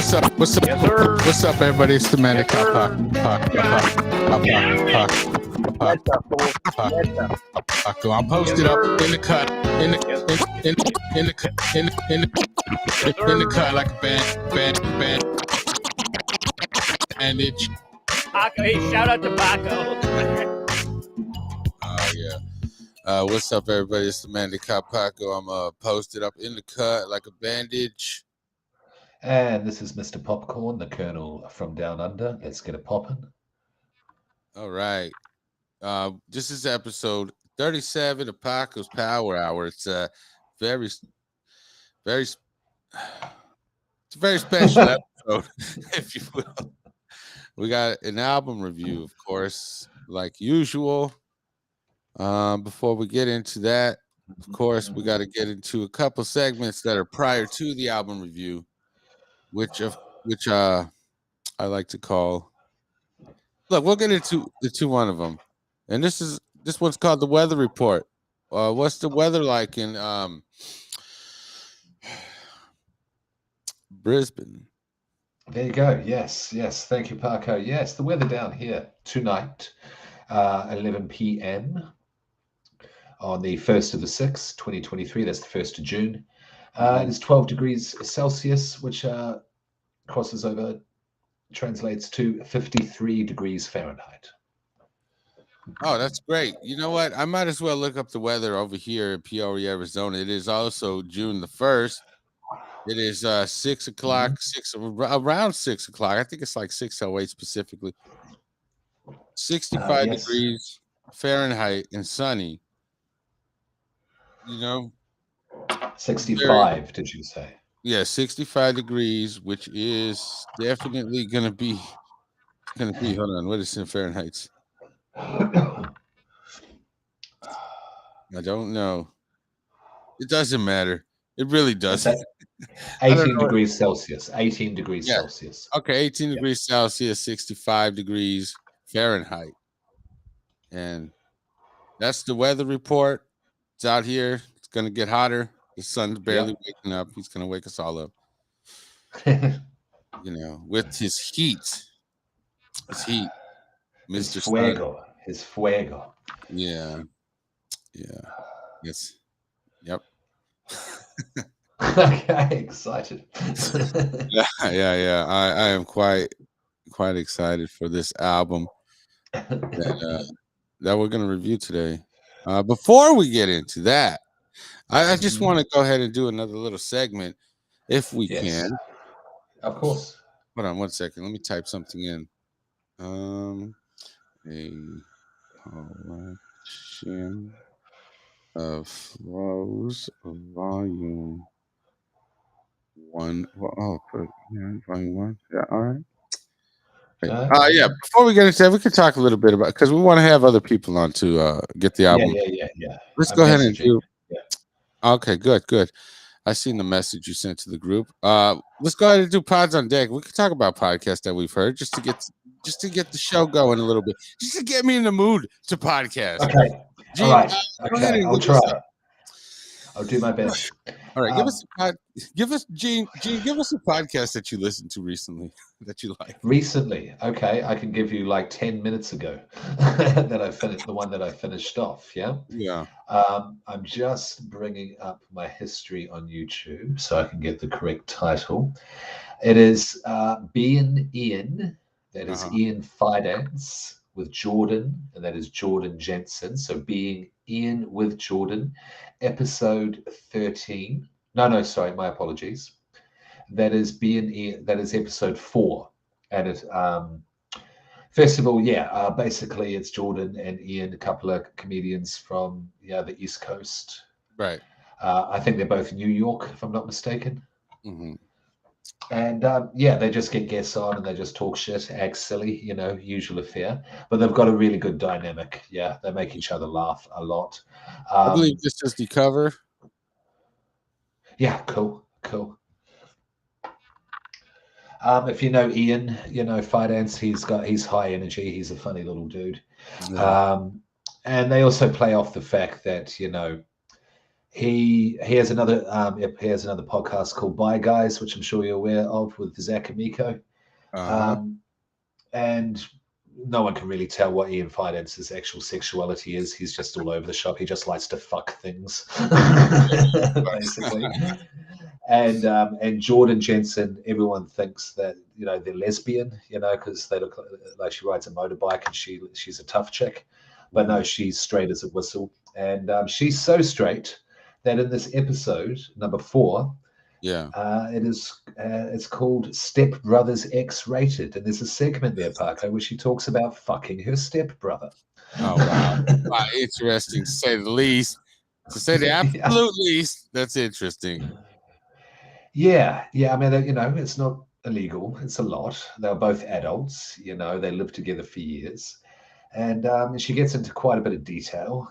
What's up? Yes, sir. What's up, everybody? It's the man Yes, that Paco. I'm posted up in the cut, in the cut like a bandage. Paco, hey, shout out to Paco. Yeah. What's up, everybody? It's the man that Paco. I'm posted up in the cut like a bandage. And this is Mr. Popcorn, the Colonel from Down Under. Let's get it popping. All right. This is episode 37 of Paco's Power Hour. It's a very special episode, if you will. We got an album review, of course, like usual. Before we get into that, of course, we got to get into a couple segments that are prior to the album review, which I like to call. Look, we'll get into one of them, and this one's called the weather report. What's the weather like in Brisbane? There you go. Yes. Thank you, Paco. Yes, the weather down here tonight, 11 p.m. on the 1st of the 6th, 2023. That's the 1st of June. It is 12 degrees Celsius, which crosses over, translates to 53 degrees Fahrenheit. Oh, that's great. You know what? I might as well look up the weather over here in Peoria, Arizona. It is also June the 1st. It is 6 o'clock, around 6 o'clock. I think it's like 6:08 specifically. 65 degrees Fahrenheit and sunny. You know, 65, did you say? Yeah, 65 degrees, which is definitely gonna be. Hold on, what is in Fahrenheit? I don't know. It doesn't matter. It really doesn't. 18 degrees Celsius. 18 degrees Celsius. Okay, 18 degrees Celsius, 65 degrees Fahrenheit. And that's the weather report. It's out here. It's going to get hotter. The sun's barely waking up. He's going to wake us all up. With his heat. Mr. His fuego. Yeah. Yes. Yep. Okay, excited. Yeah. I am quite excited for this album that we're going to review today. Before we get into that, I just want to go ahead and do another little segment, if we can. Of course. Hold on 1 second. Let me type something in. A collection of flows of volume 1. Volume 1. Yeah, all right. Yeah. Before we get into that, we can talk a little bit about, because we want to have other people on to get the album. Yeah. Let's go ahead and do. Yeah. Okay, good. I seen the message you sent to the group. Let's go ahead and do pods on deck. We can talk about podcasts that we've heard just to get the show going a little bit, just to get me in the mood to podcast. Okay. Gene, all right. Okay. I'll try. I'll do my best. All right. Give us Gene, give us a podcast that you listened to recently that you like. Recently. Okay. I can give you like 10 minutes ago that I finished, the one that I finished off. Yeah. Yeah. I'm just bringing up my history on YouTube so I can get the correct title. It is Being Ian. That is Ian Fidance with Jordan, and that is Jordan Jensen. So Being Ian with Jordan, episode 13. No, sorry, my apologies. That is Being Ian. That is episode 4. And it, first of all, basically it's Jordan and Ian, a couple of comedians from the East Coast. Right. I think they're both New York, if I'm not mistaken. Mm-hmm. And they just get guests on and they just talk shit, act silly, usual affair. But they've got a really good dynamic. Yeah, they make each other laugh a lot. I believe this is the cover. Yeah, cool. If you know Ian, Fidance, he's high energy. He's a funny little dude. Yeah. And they also play off the fact that, he has another podcast called Bye Guys, which I'm sure you're aware of, with Zach and Miko. Uh-huh. And no one can really tell what Ian Fidence's actual sexuality is. He's just all over the shop. He just likes to fuck things, basically. And Jordan Jensen, everyone thinks that they're lesbian, because they look like she rides a motorbike and she's a tough chick, but no, she's straight as a whistle, and she's so straight that in this episode number 4, Yeah. it's called Step Brothers X-rated, and there's a segment there, Paco, where she talks about fucking her stepbrother. Oh wow. Wow, interesting to say the least. To say the absolute least, that's interesting. Yeah. I mean, it's not illegal. It's a lot. They're both adults. They lived together for years, and she gets into quite a bit of detail.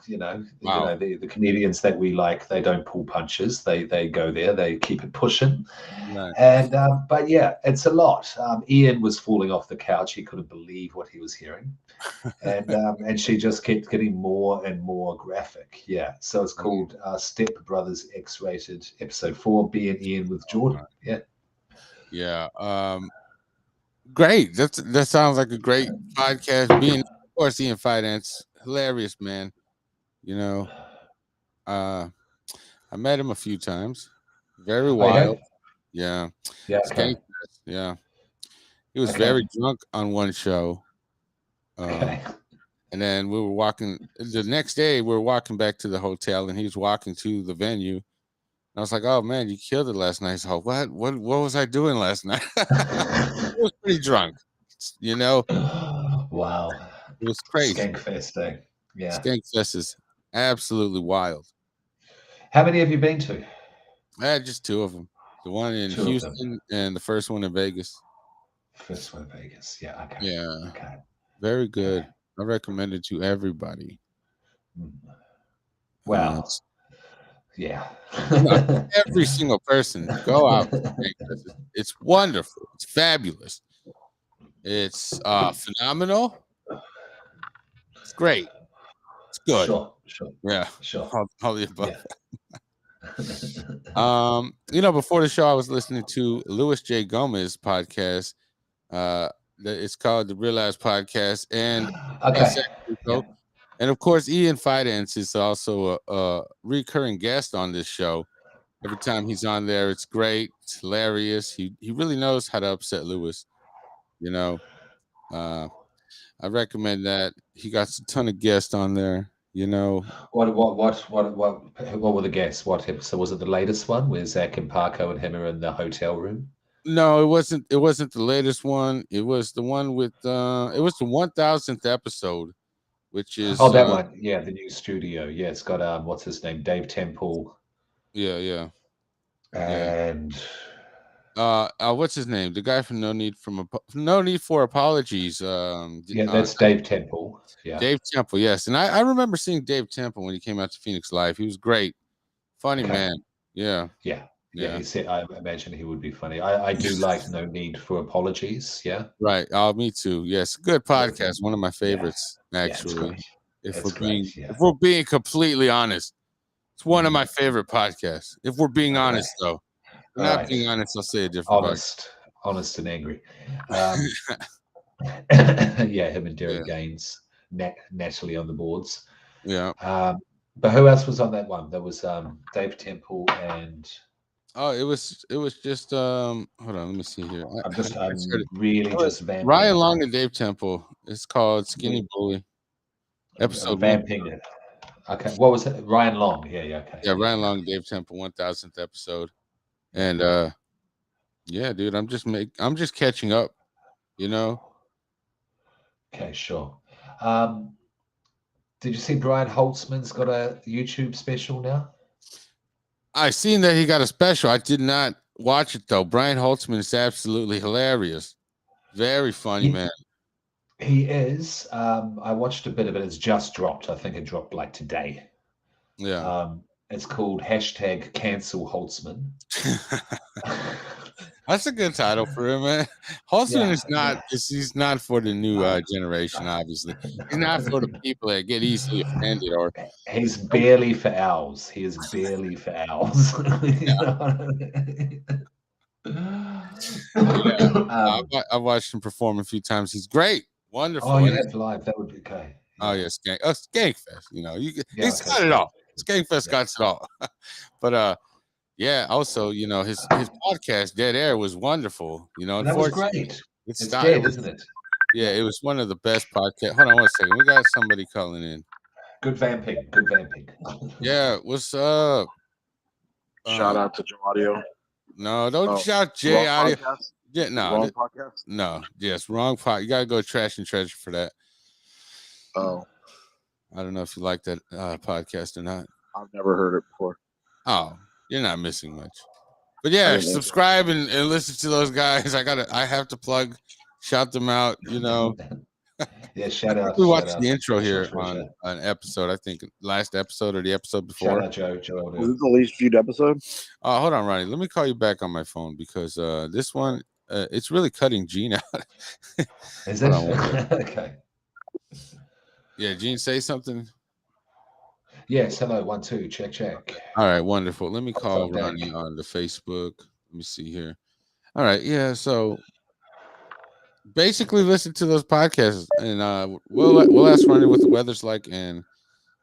Wow. The comedians that we like, they don't pull punches. They go there. They keep it pushing. Right. And but yeah, it's a lot. Ian was falling off the couch. He couldn't believe what he was hearing, and she just kept getting more and more graphic. Yeah, so it's called Step Brothers X-rated, episode 4, B and Ian with Jordan. Yeah, Yeah. Great. That sounds like a great podcast. Being, of course, Ian Fidance, hilarious man. You know, uh, I met him a few times. Very oh, you have? wild. Yeah. Yeah, okay, Skank fest. Yeah. He was okay, very drunk on one show. okay. And then we were walking the next day. We were walking back to the hotel, and he was walking to the venue. And I was like, "Oh man, you killed it last night." So what was I doing last night? I was pretty drunk. You know, Wow, it was crazy. Skank Fest, eh? Yeah. Skank Fest is absolutely wild. How many have you been to? I had just 2 of them. The one in 2 of them. Houston and the first one in Vegas. First one in Vegas. Yeah. Okay. Yeah, Okay. very good. Okay. I recommend it to everybody. Well, It's yeah. not every single person. Go out to Skank Fest. It's wonderful. It's fabulous. It's phenomenal. It's great. It's good. Sure. Yeah. Sure. All the above. Yeah. Before the show, I was listening to Louis J. Gomez podcast. It's called the Realize Podcast, and Okay. Yeah. and of course, Ian Fidance is also a recurring guest on this show. Every time he's on there, it's great. It's hilarious. He really knows how to upset Louis. I recommend that. He got a ton of guests on there. What were the guests? What episode was it? The latest one where Zach and Paco and him are in the hotel room? No, it wasn't. It wasn't the latest one. It was the one with. It was the 1000th episode, which is. Oh, that one. Yeah, the new studio. Yeah, it's got what's his name? Dave Temple. Yeah. And What's his name? The guy from No Need for Apologies. yeah, that's Dave Temple. Yeah. Dave Temple, yes. And I remember seeing Dave Temple when he came out to Phoenix Live. He was great. Funny man. Yeah. He said, I imagine he would be funny. I do like No Need for Apologies. Yeah. Right. Oh, me too. Yes. Good podcast. One of my favorites, actually. It's great. If we're being completely honest, it's one of my favorite podcasts. If we're being honest, though. If we're not being honest, I'll say a different honest and angry. Yeah, him and Derek Gaines, Natalie on the boards. Yeah. But who else was on that one? There was Dave Temple and. Oh, it was just hold on, let me see here. Just vamping. Ryan Long and Dave Temple. It's called Skinny Bully. Episode vamping it. Okay, what was it? Ryan Long. Yeah, okay. Yeah, Ryan Long, Dave Temple, 1000th episode. And yeah, dude, I'm just catching up, Okay, sure. Did you see Brian Holtzman's got a YouTube special now? I seen that he got a special. I did not watch it though. Brian Holtzman is absolutely hilarious. Very funny, man. He is. I watched a bit of it. It's just dropped. I think it dropped like today. Yeah. It's called #Cancel Holtzman. That's a good title for him, man. Holtzman Yeah, is not. He's not for the new generation. Obviously, he's not for the people that get easily offended or. he's barely for owls. He is barely for owls. You know what Yeah, I mean? I've watched him perform a few times. He's great, Oh, wonderful, you and have live. That would be okay. oh Yeah. yeah, Skankfest. You know, Yeah. he's Okay. got it Skank. all. Skankfest Yeah. got it all. But yeah. Also, you know, his podcast Dead Air was wonderful. You know, That was unfortunately, great. it It's stopped. dead, isn't it? Yeah, Yeah. it was one of the best podcasts. Hold on one second. We got somebody calling in. Good vamping. Good vamping. Yeah, what's up? Shout out to Joe Audio. No, don't Oh, shout wrong Jay Audio. podcast. Yeah, no, Wrong podcast. no, yes, wrong pot. You gotta go Trash and Treasure for that. Oh, I don't know if you like that podcast or not. I've never heard it before. Oh, you're not missing much. But yeah, subscribe and listen to those guys. I have to shout them out. You know, Yeah. Shout out. we Shout watched out. the intro National here on treasure. an episode. I think last episode or the episode Shout before. out Joe. Joe. Was it the least viewed episode? Hold on, Ronnie. Let me call you back on my phone because this one it's really cutting Gene out. Is Hold it? on one second. Okay. Yeah, Gene, say something. Yes. Hello. 1 2. Check. Check. All right, wonderful. Let me call on deck. Ronnie on the Facebook. Let me see here. All right, yeah. So basically, listen to those podcasts, and we'll ask Ronnie what the weather's like and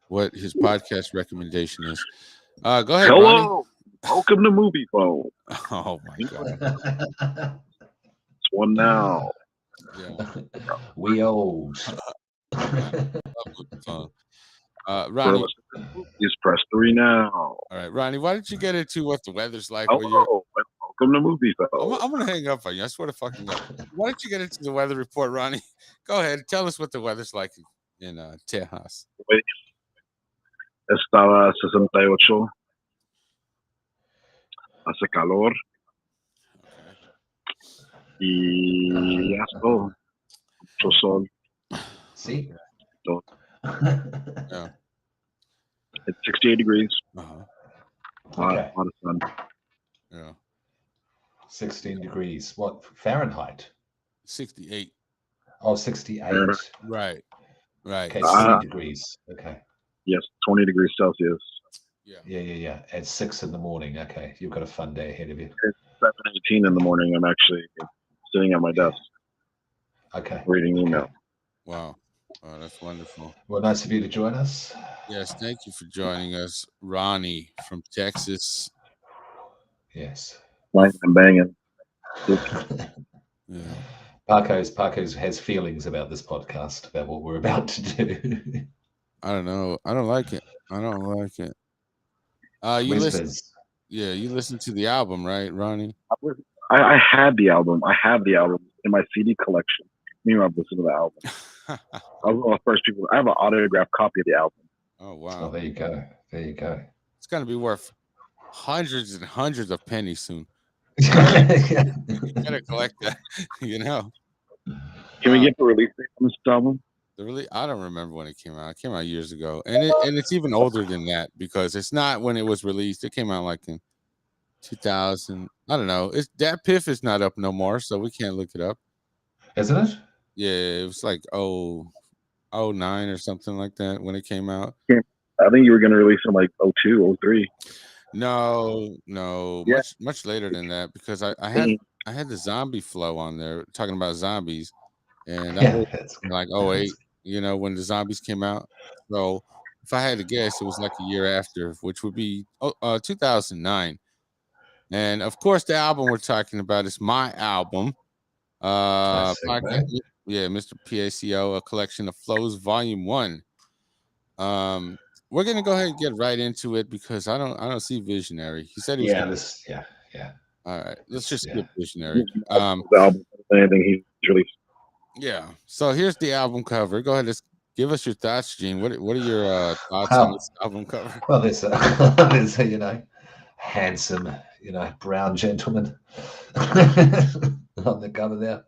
what his podcast recommendation is. Go ahead, Hello, Ronnie. welcome to Movie Phone. Oh my god, It's one now. Yeah. We old. Ronnie. Just press 3 now. All right, Ronnie. Why don't you get into what the weather's like? Hello, welcome to Movie Phone. I'm gonna hang up on you. I swear to fucking God. Why don't you get into the weather report, Ronnie? Go ahead. Tell us what the weather's like in Texas. Estaba a 68. Hace calor. Y asco. Mucho sol. See? Yeah. It's 68 degrees. Uh-huh. Okay. A lot of sun. Yeah. 16 degrees. What? Fahrenheit? 68. Oh, 68. Right. Okay, 60 degrees. Okay. Yes, 20 degrees Celsius. Yeah. At 6 in the morning. Okay. You've got a fun day ahead of you. It's 7:18 in the morning. I'm actually sitting at my desk. Okay. Reading email. Wow. Oh, that's wonderful. Well, nice of you to join us. Yes, thank you for joining us, Ronnie from Texas. Yes. Banging and banging. Yeah. Paco's has feelings about this podcast, about what we're about to do. I don't know. I don't like it. You listen. Yeah, you listen to the album, right, Ronnie? I had the album. I have the album in my CD collection. Me and I've listened to the album. I was one of the first people. I have an autographed copy of the album. Oh wow! Oh, there you go. It's gonna be worth hundreds and hundreds of pennies soon. You gotta collect that, you know. Can we get the release date on this album? I don't remember when it came out. It came out years ago, and it's even older than that because it's not when it was released. It came out like in 2000. I don't know. That PIF is not up no more, so we can't look it up. Isn't it? Yeah, it was like 09 or something like that when it came out. I think you were gonna release it like 02, 03. No, yeah. much later than that because I had the zombie flow on there talking about zombies, and that was like 08, you know, when the zombies came out. So if I had to guess, it was like a year after, which would be 2009. And of course, the album we're talking about is my album. Yeah, Mr. PACO, A Collection of Flows, Volume 1. We're gonna go ahead and get right into it because I don't see Visionary. He said he was yeah. All right, let's just skip Visionary. The album, anything he's released. Yeah. So here's the album cover. Go ahead, let's give us your thoughts, Gene. What are your thoughts on this album cover? Well, there's a handsome, brown gentleman on the cover there.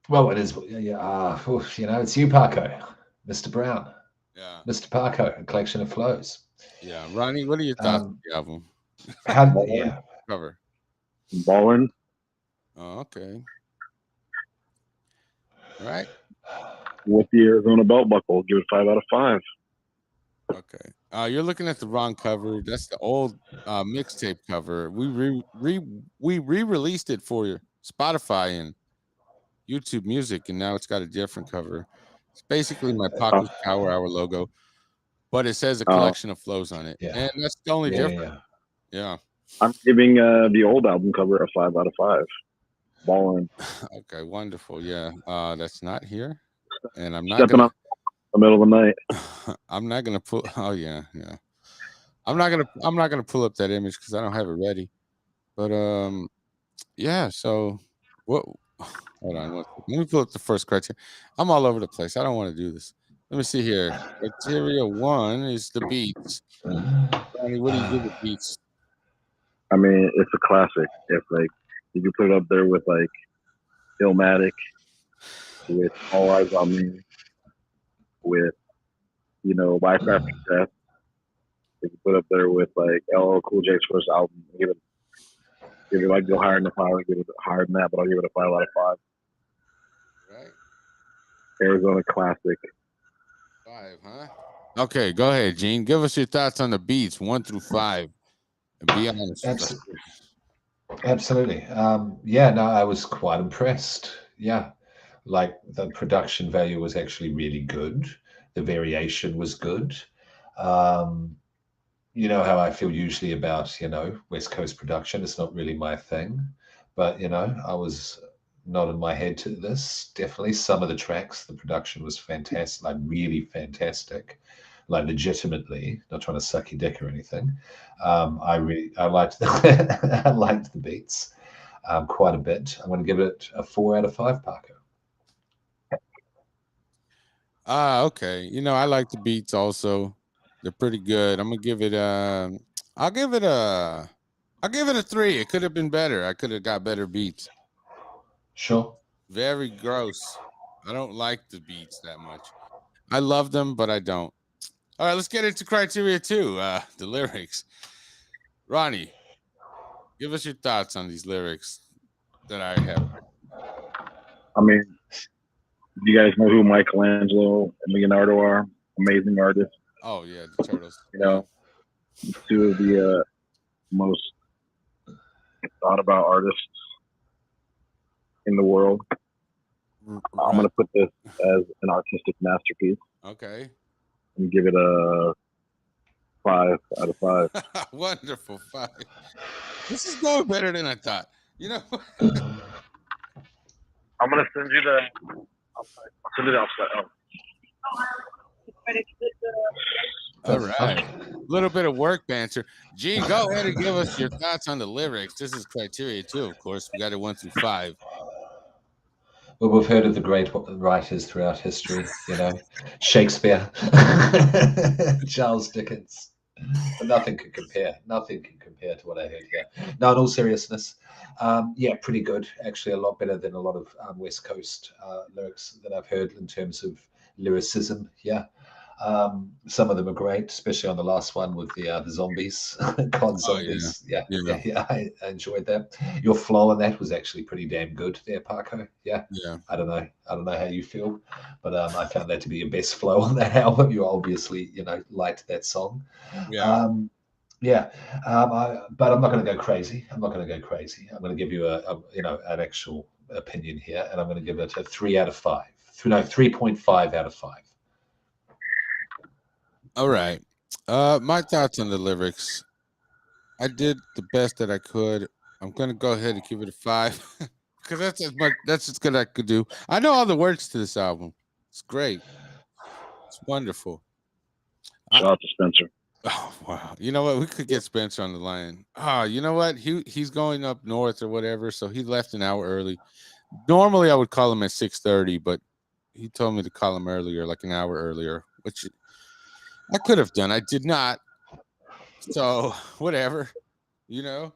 Well, it is. It's you, Paco, Mr. Brown. Yeah. Mr. Paco, A Collection of Flows. Yeah, Ronnie, what are your thoughts on the album? Yeah. Cover. Ballin'. Oh, okay. All right. With the Arizona belt buckle, give it 5 out of 5. Okay. You're looking at the wrong cover. That's the old mixtape cover. We re-released it for your Spotify and YouTube Music, and now it's got a different cover. It's basically my Paco's Power Hour logo, but it says a collection of flows on it, Yeah. and that's the only Yeah. difference. Yeah. I'm giving the old album cover a 5 out of 5. Ballin'. Okay. Wonderful. Yeah. That's not here, and I'm not Stepping gonna. up in the middle of the night. I'm not gonna pull. Oh yeah. Yeah. I'm not gonna pull up that image because I don't have it ready. But yeah. So what? Hold on. Let me pull up the first criteria. I'm all over the place. I don't want to do this. Let me see here. Criteria 1 is the beats. Ronnie, what do you give the beats? I mean, it's a classic. It's like you can put it up there with like Illmatic, with All Eyes on Me, with Life After Death. You can put up there with like LL Cool J's first album. Give it like go higher than 5. I'll give it higher than that, but I'll give it a 5 out of 5. Right. Arizona classic. 5, huh? Okay, go ahead, Gene. Give us your thoughts on the beats 1 through 5. And be honest with us. Absolutely. Yeah, no, I was quite impressed. Yeah. Like the production value was actually really good. The variation was good. You know how I feel usually about, West Coast production. It's not really my thing. But, I was nodding my head to this. Definitely some of the tracks, the production was fantastic, like really fantastic. Like legitimately, not trying to suck your dick or anything. I liked I liked the beats quite a bit. I'm going to give it a 4 out of 5, Parker. Okay. I like the beats also. They're pretty good. I'm gonna give it I'll give it a I'll give it a 3. It could have been better. I could have got better beats. Sure. Very gross. I don't like the beats that much. I love them, but I don't. All right, let's get into criteria 2, the lyrics. Ronnie, give us your thoughts on these lyrics that I have. I mean, do you guys know who Michelangelo and Leonardo are? Amazing artists. Oh yeah, the turtles. Two of the most thought about artists in the world. Right. I'm gonna put this as an artistic masterpiece. Okay. And give it a 5 out of 5. Wonderful 5. This is going better than I thought. I'm gonna send you the. I'll send it outside. All right. A little bit of work banter. Gene, go ahead and give us your thoughts on the lyrics. This is criteria 2, of course. We got it 1 through 5. Well, we've heard of the great writers throughout history, Shakespeare, Charles Dickens, but nothing can compare. Nothing can compare to what I heard here. No, in all seriousness, yeah, pretty good. Actually, a lot better than a lot of West Coast lyrics that I've heard in terms of lyricism. Yeah. Some of them are great, especially on the last one with the zombies, COD zombies. Yeah. I enjoyed that. Your flow on that was actually pretty damn good there, Paco. Yeah. I don't know how you feel, but I found that to be your best flow on that album. You obviously, liked that song. But I'm not going to go crazy. I'm going to give you an actual opinion here, and I'm going to give it a 3 out of 5. No, 3.5 out of 5. All right. My thoughts on the lyrics. I did the best that I could. I'm gonna go ahead and give it a 5 because that's as good as I could do. I know all the words to this album. It's great. It's wonderful. Shout out to Spencer. Oh wow! You know what? We could get Spencer on the line. You know what? He's going up north or whatever, so he left an hour early. Normally, I would call him at 6:30, but he told me to call him earlier, like an hour earlier, which I could have done. I did not. So whatever, Whoops,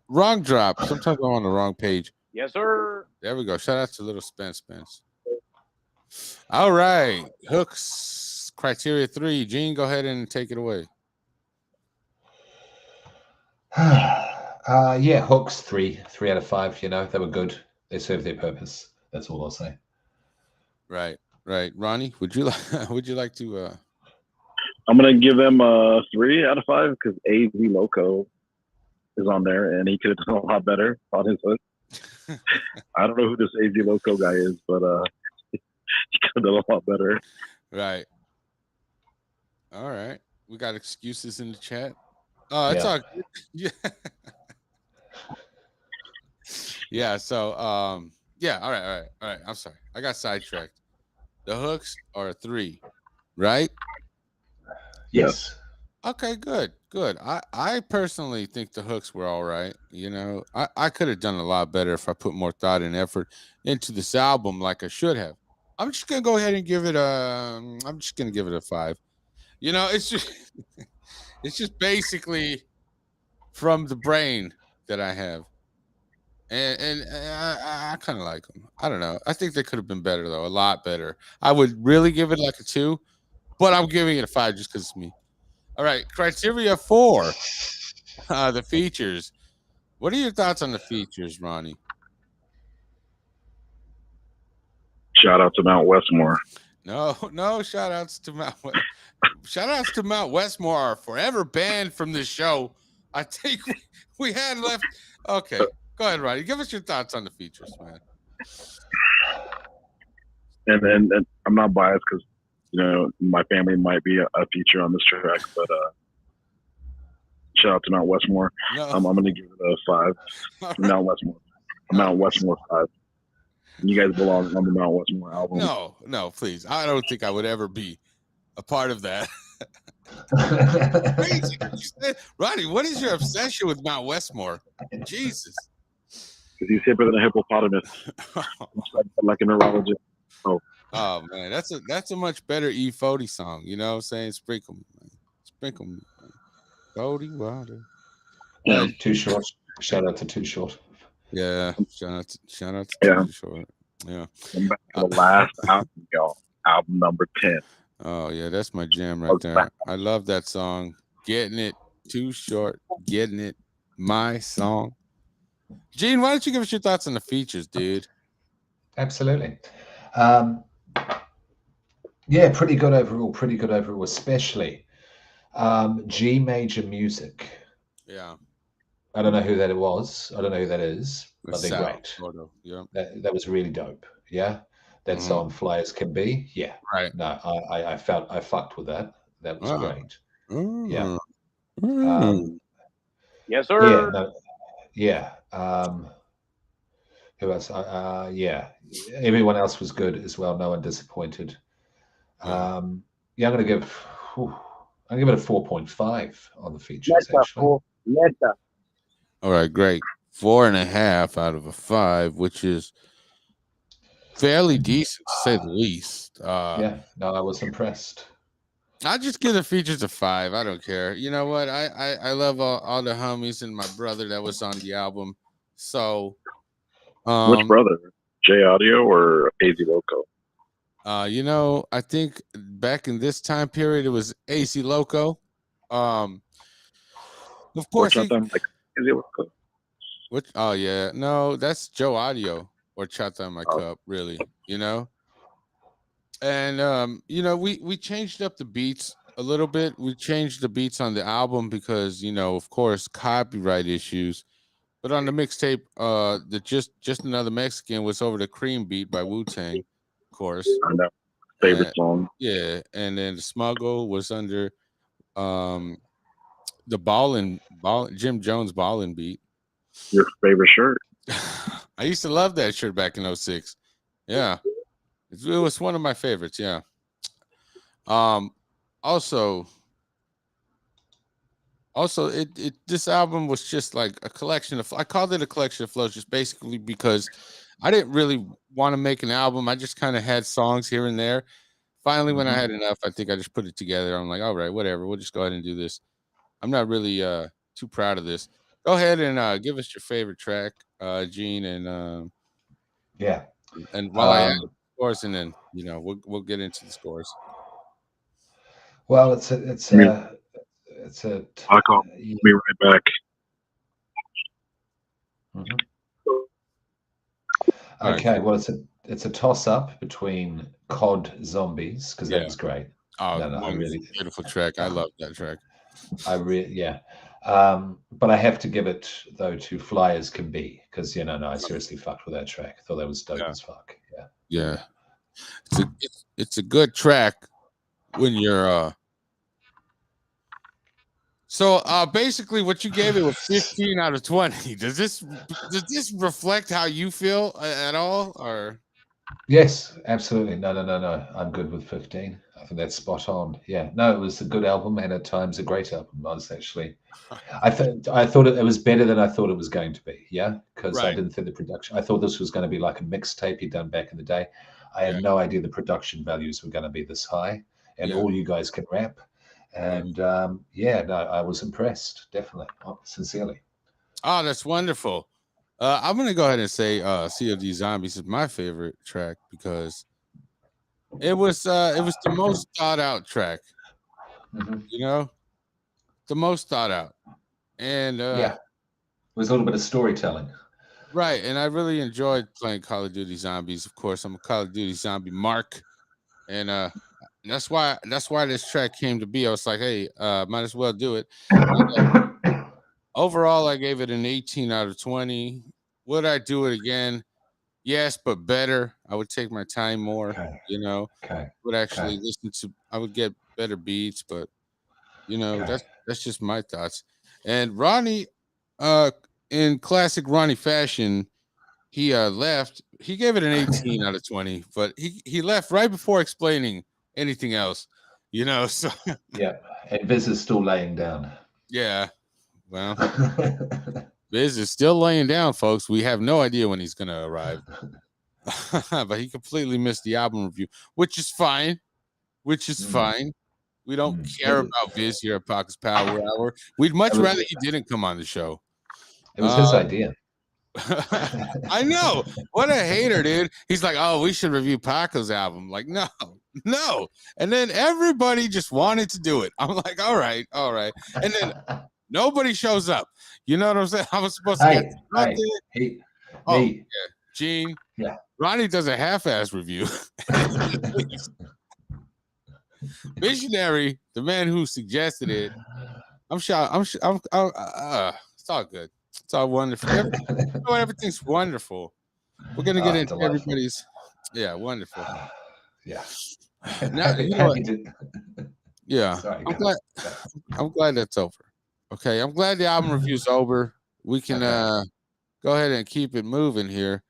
wrong drop. Sometimes I'm on the wrong page. Yes, sir. There we go. Shout out to little Spence. All right, hooks criteria 3. Gene, go ahead and take it away. Yeah, hooks three out of five. You know, they were good. They served their purpose. That's all I'll say. Right, right. Ronnie, would you like would you like to I'm gonna give them a 3 out of 5 because AZ Loco is on there, and he could have done a lot better on his hook. I don't know who this AZ Loco guy is, but he could have done a lot better. Right. All right. We got excuses in the chat. Oh, it's all good. Yeah. Yeah. So yeah, all right, all right, all right. I'm sorry. I got sidetracked. The hooks are 3, right? Yes. Okay, good, good. I personally think the hooks were all right. You know, I could have done a lot better if I put more thought and effort into this album like I should have. I'm just gonna go ahead and give it a. I'm just gonna give it a 5. You know, it's just it's just basically from the brain that I have, and I kind of like them. I don't know. I think they could have been better though, a lot better. I would really give it like a 2, but I'm giving it a 5 just because it's me. All right, criteria 4. The features. What are your thoughts on the features, Ronnie? Shout out to Mount Westmore. No, no shout outs to shout outs to Mount Westmore are forever banned from this show. I think we had left. Okay, go ahead, Ronnie. Give us your thoughts on the features, man. And I'm not biased because my family might be a feature on this track, but shout out to Mount Westmore. No. I'm gonna give it a 5. Right. Mount Westmore. Mount Westmore 5. You guys belong on the Mount Westmore album. No, no, please. I don't think I would ever be a part of that. Ronnie, what is your obsession with Mount Westmore? Jesus. Because he's hipper than a hippopotamus. like a neurologist. Oh man, that's a much better E40 song. You know what I'm saying? Sprinkle me, man. Sprinkle me, man. 40 water. Yeah, Too Short. Shout out to Too Short. Yeah, shout out to Too Short. Yeah. Back to the last album, y'all. Album number 10. Oh yeah, that's my jam right there. I love that song. Getting it, Too Short, getting it, my song. Gene, why don't you give us your thoughts on the features, dude? Absolutely. Yeah, pretty good overall, especially G major music. Yeah. I don't know who that was. I don't know who that is, but they're great. Photo. Yeah. That was really dope. Yeah. That's on Fly as Can Be. Yeah. Right. No, I fucked with that. That was great. Yeah. Yes, sir. Yeah. No, yeah. Who else? Yeah. Everyone else was good as well. No one disappointed. Yeah, I'm gonna give it a 4.5 on the features. Actually. All right, great. 4.5 out of a 5, which is fairly decent to say the least. Yeah, no, I was impressed. I just give the features a 5. I don't care. You know what? I love all the homies and my brother that was on the album. So, which brother? J Audio or AZ Loco? You know, I think back in this time period, it was AC Loco. Of course, like AZ Loco. Which? Oh yeah, no, that's Joe Audio or Chata in My Cup, really. You know, and you know, we changed up the beats a little bit. We changed the beats on the album because of course, copyright issues. But on the mixtape, the just another Mexican was over the Cream beat by Wu-Tang, of course. I know. Favorite song. Yeah, and then the Smuggle was under the Jim Jones Ballin beat. Your favorite shirt? I used to love that shirt back in 06. Yeah. It was one of my favorites, yeah. Also this album was just like a collection of, I called it a collection of flows just basically because I didn't really want to make an album. I just kind of had songs here and there. Finally, when I had enough, I think I just put it together. I'm like, all right, whatever. We'll just go ahead and do this. I'm not really too proud of this. Go ahead and give us your favorite track, Gene, and yeah. And while I add the scores, and then we'll get into the scores. Well, it's a I'll call. Be right back. Mhm. All right, Okay, cool. well, it's a toss up between COD Zombies because that Yeah. was great. Oh, No, I wonderful, really, beautiful track. I love that track. yeah. But I have to give it though to Fly as Can Be because no, I seriously fucked with that track. Thought that was dope Yeah. as fuck. Yeah. Yeah. It's a good track when you're so basically what you gave it was 15 out of 20. Does this reflect how you feel at all, or Yes, absolutely. No. I'm good with 15. I think that's spot on. Yeah. No, it was a good album and at times a great album. I was actually, I thought it was better than I thought it was going to be. Yeah, because I right? didn't think the production. I thought this was going to be like a mixtape he'd done back in the day. I Yeah, had no idea the production values were going to be this high, and yeah, all you guys can rap. yeah. And yeah, no, I was impressed. Definitely, sincerely. Oh, that's wonderful. I'm gonna go ahead and say COD Zombies is my favorite track because it was the most thought out track, Hmm. the most thought out. And Yeah, it was a little bit of storytelling. right, and I really enjoyed playing Call of Duty Zombies. Of course, I'm a Call of Duty Zombie mark, and that's why this track came to be. I was like, hey, might as well do it. Overall, I gave it an 18 out of 20. Would I do it again? Yes, but better. I would take my time more, Okay, you know. okay, Would okay, actually listen to I would get better beats, but okay. that's just my thoughts. And Ronnie, in classic Ronnie fashion, he left. He gave it an 18 out of 20, but he left right before explaining anything else, So Yeah, and Viz is still laying down. yeah, well, Biz is still laying down, folks. We have no idea when he's gonna arrive. But he completely missed the album review, which is fine. Which is Mm, fine. We don't mm. care about Biz here at Pockets Power Hour. We'd much It was rather he didn't come on the show. it was his idea. I know. What a hater, dude. He's like, oh, we should review Paco's album. Like, no, no. And then everybody just wanted to do it. I'm like, all right, all right. And then nobody shows up. You know what I'm saying? I was supposed to get Hey, something. he, Oh, me, yeah. Gene. yeah. Ronnie does a half-ass review. Missionary, the man who suggested it. I'm sure. It's all good. It's all wonderful. Everything's wonderful. We're gonna get into Delightful. everybody's. Yeah, wonderful. Yeah. Now happy, you know what? happy to, Yeah, sorry, I'm glad. I'm glad that's over. Okay, I'm glad the album review's over. We can Okay. go ahead and keep it moving here.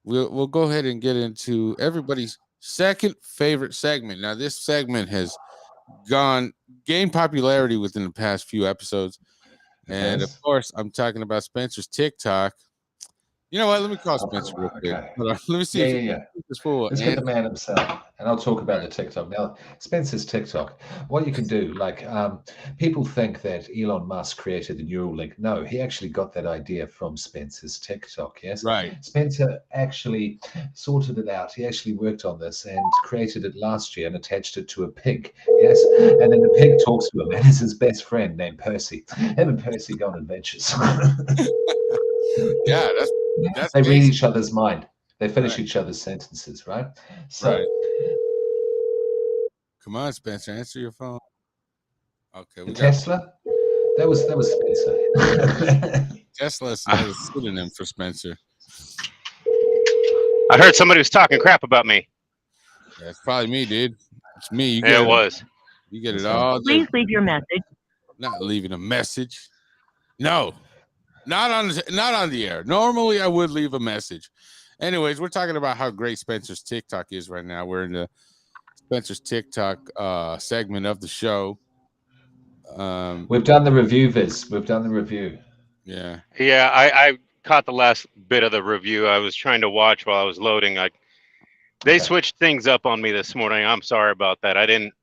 We'll go ahead and get into everybody's second favorite segment. Now, this segment has gained popularity within the past few episodes. And of Yes. course, I'm talking about Spencer's TikTok. You know what? Let me call Spencer real quick. Okay. Hold on. Let me see Yeah, if yeah, yeah. this fool will Let's get the answer. man himself, and I'll talk about the TikTok. Now, Spencer's TikTok, what you can do, like people think that Elon Musk created the Neuralink. No, he actually got that idea from Spencer's TikTok, yes? Right. Spencer actually sorted it out. He actually worked on this and created it last year and attached it to a pig, yes? And then the pig talks to him, and it's his best friend named Percy. Him and Percy go on adventures. Yeah, that's They read basic. each other's mind. They finish Right. each other's sentences, right? So Right. Come on, Spencer, answer your phone. Okay, the we got Tesla, that was Spencer. Tesla's another pseudonym for Spencer. I heard somebody was talking crap about me. Yeah, it's probably me, dude. It's me. You Yeah, get it was. You get That's it him. all. Please leave your message. Not leaving a message. No, not on the air. Normally, I would leave a message. Anyways, we're talking about how great Spencer's TikTok is right now. We're in the Spencer's TikTok segment of the show. We've done the review, Viz. We've done the review. Yeah. Yeah, I caught the last bit of the review. I was trying to watch while I was loading. They switched things up on me this morning. I'm sorry about that.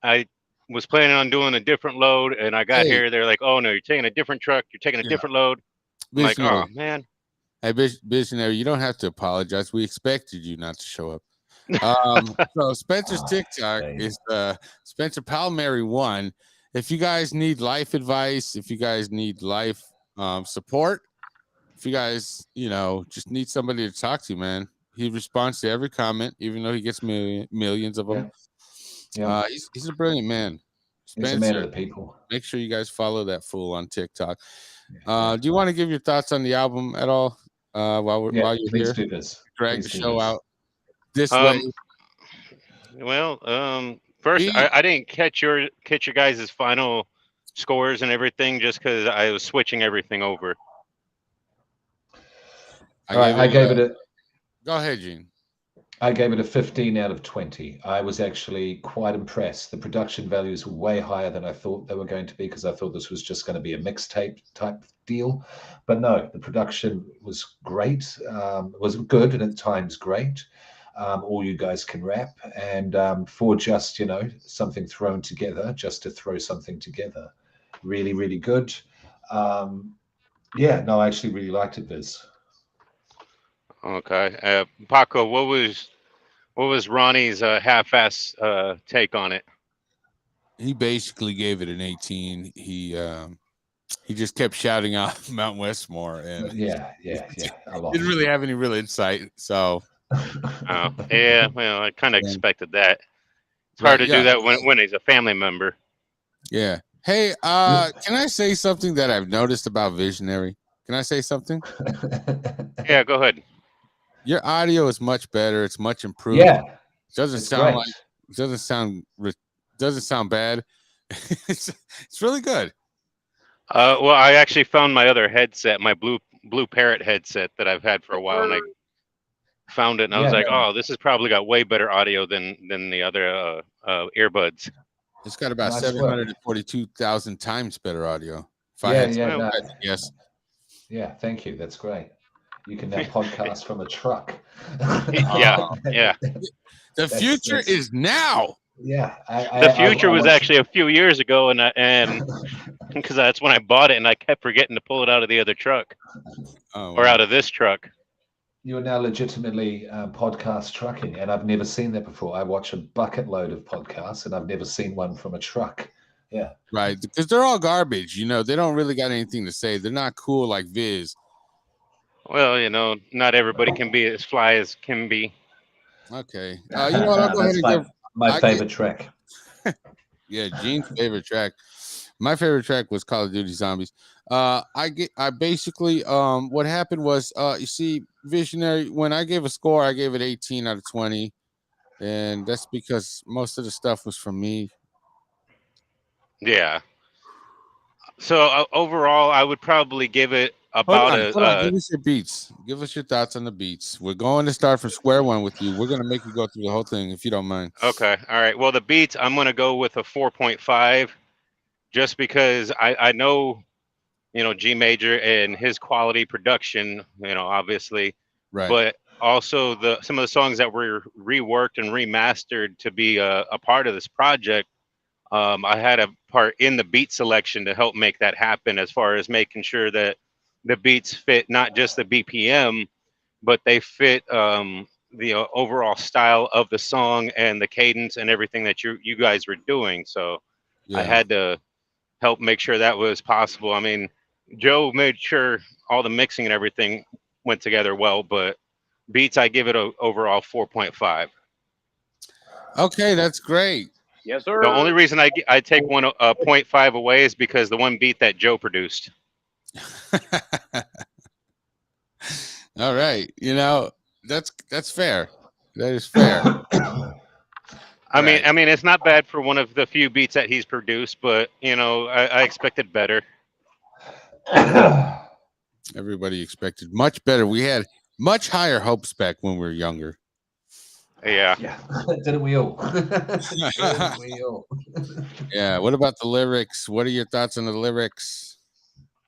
I was planning on doing a different load, and I got here. They're like, "Oh no, you're taking a different truck. You're taking a different load." I'm like, "Oh man." Hey, Visionary, you don't have to apologize. We expected you not to show up. So Spencer's TikTok is Spencer Palmieri 1. If you guys need life advice, if you guys need life support, if you guys, just need somebody to talk to, man, he responds to every comment, even though he gets millions of them. Yeah. He's a brilliant man. He's a man Spencer, of the people. make sure you guys follow that fool on TikTok. Yeah. Do you want to give your thoughts on the album at all? While you're Please here, do this. drag Please the do show this. out this way. Well, first Me- I didn't catch your guys' final scores and everything just because I was switching everything over. I gave it a Go ahead, Gene. I gave it a 15 out of 20. I was actually quite impressed. The production values were way higher than I thought they were going to be because I thought this was just going to be a mixtape type deal. But no, the production was great. It was good and at times great. All you guys can rap. And for just, something thrown together, just to throw something together, really, really good. Yeah, no, I actually really liked it, Viz. Okay, Paco, what was Ronnie's half-ass take on it? He basically gave it an 18. He just kept shouting out Mount Westmore, and Yeah, a lot. didn't really have any real insight. So, Oh, yeah, well, I kind of expected that. It's right, hard to do yeah, that when he's a family member. yeah. Hey, can I say something that I've noticed about Visionary? Can I say something? Yeah, go ahead. Your audio is much better. It's much improved. Yeah, Doesn't it's sound great. doesn't sound bad. it's really good. Well, I actually found my other headset, my blue Parrot headset that I've had for a while, and I found it, and I was Yeah, like, "Oh, this has probably got way better audio than the other earbuds." It's got about nice work. 742,000 times better audio. If I Yeah, had to, yeah, no, yes. yeah. Thank you. That's great. You can now podcast from a truck. Yeah, yeah. The future is now. Yeah, The future was actually a few years ago, and because that's when I bought it, and I kept forgetting to pull it out of the other truck or out of this truck. You are now legitimately podcast trucking, and I've never seen that before. I watch a bucket load of podcasts, and I've never seen one from a truck. Yeah, right, because they're all garbage. They don't really got anything to say. They're not cool like Viz. Well, not everybody can be as fly as can be. Okay, you know what? I'll go ahead and give my favorite track. Yeah, Gene's favorite track. My favorite track was Call of Duty Zombies. I basically what happened was you see, Visionary, when I gave a score, I gave it 18 out of 20. And that's because most of the stuff was from me. Yeah. So overall, I would probably give it about Hold on. Give us your beats. Give us your thoughts on the beats. We're going to start from square one with you. We're going to make you go through the whole thing if you don't mind. Okay. All right. Well, the beats, I'm going to go with a 4.5 just because I know, G Major and his quality production, obviously. Right. But also some of the songs that were reworked and remastered to be a part of this project. I had a part in the beat selection to help make that happen, as far as making sure that the beats fit not just the BPM, but they fit the overall style of the song and the cadence and everything that you guys were doing. So I had to help make sure that was possible. I mean, Joe made sure all the mixing and everything went together well, but beats, I give it a overall 4.5. Okay, that's great. Yes, sir. The only reason I take 0.5 away is because the one beat that Joe produced. All right, that's fair. That is fair. I mean, it's not bad for one of the few beats that he's produced, but I expected better. Everybody expected much better. We had much higher hopes back when we were younger. Yeah. Didn't we all? Didn't we all? Yeah. What about the lyrics? What are your thoughts on the lyrics?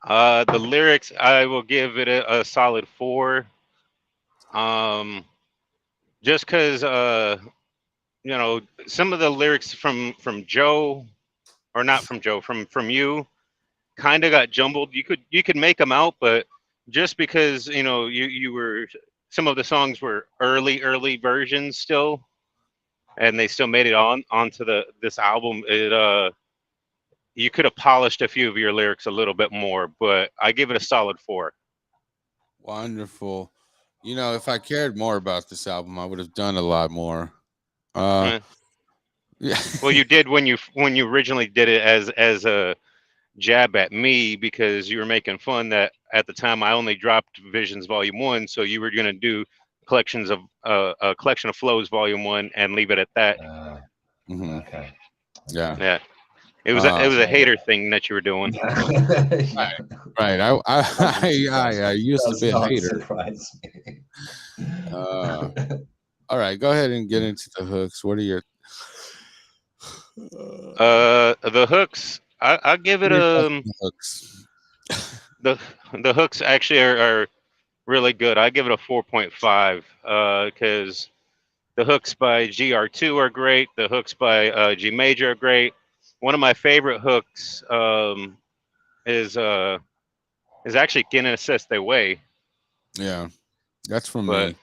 The lyrics, I will give it a solid 4. Just because some of the lyrics from Joe, or not from Joe, from you, kind of got jumbled. You could make them out, but just because you were, some of the songs were early versions still, and they still made it onto this album. You could have polished a few of your lyrics a little bit more, but I give it a solid 4. Wonderful. You know, if I cared more about this album, I would have done a lot more. Uh, Eh. yeah, Well, you did when you originally did it as a jab at me because you were making fun that at the time I only dropped Visions Volume One, so you were gonna do collections of a collection of flows Volume One and leave it at that. Uh, hmm okay. yeah. Yeah, it Uh, was a So, hater thing that you were doing. yeah, right. doesn't surprise I me. used to Does be a not hater. surprise me. Uh, all right, go ahead and get into the hooks. What are your The hooks, I give what it are your thoughts on the hooks? the the hooks actually are really good. I give it a 4.5 because the hooks by GR2 are great. The hooks by G Major are great. One of my favorite hooks is uh, is actually "Quien es este way," Yeah, that's from but me.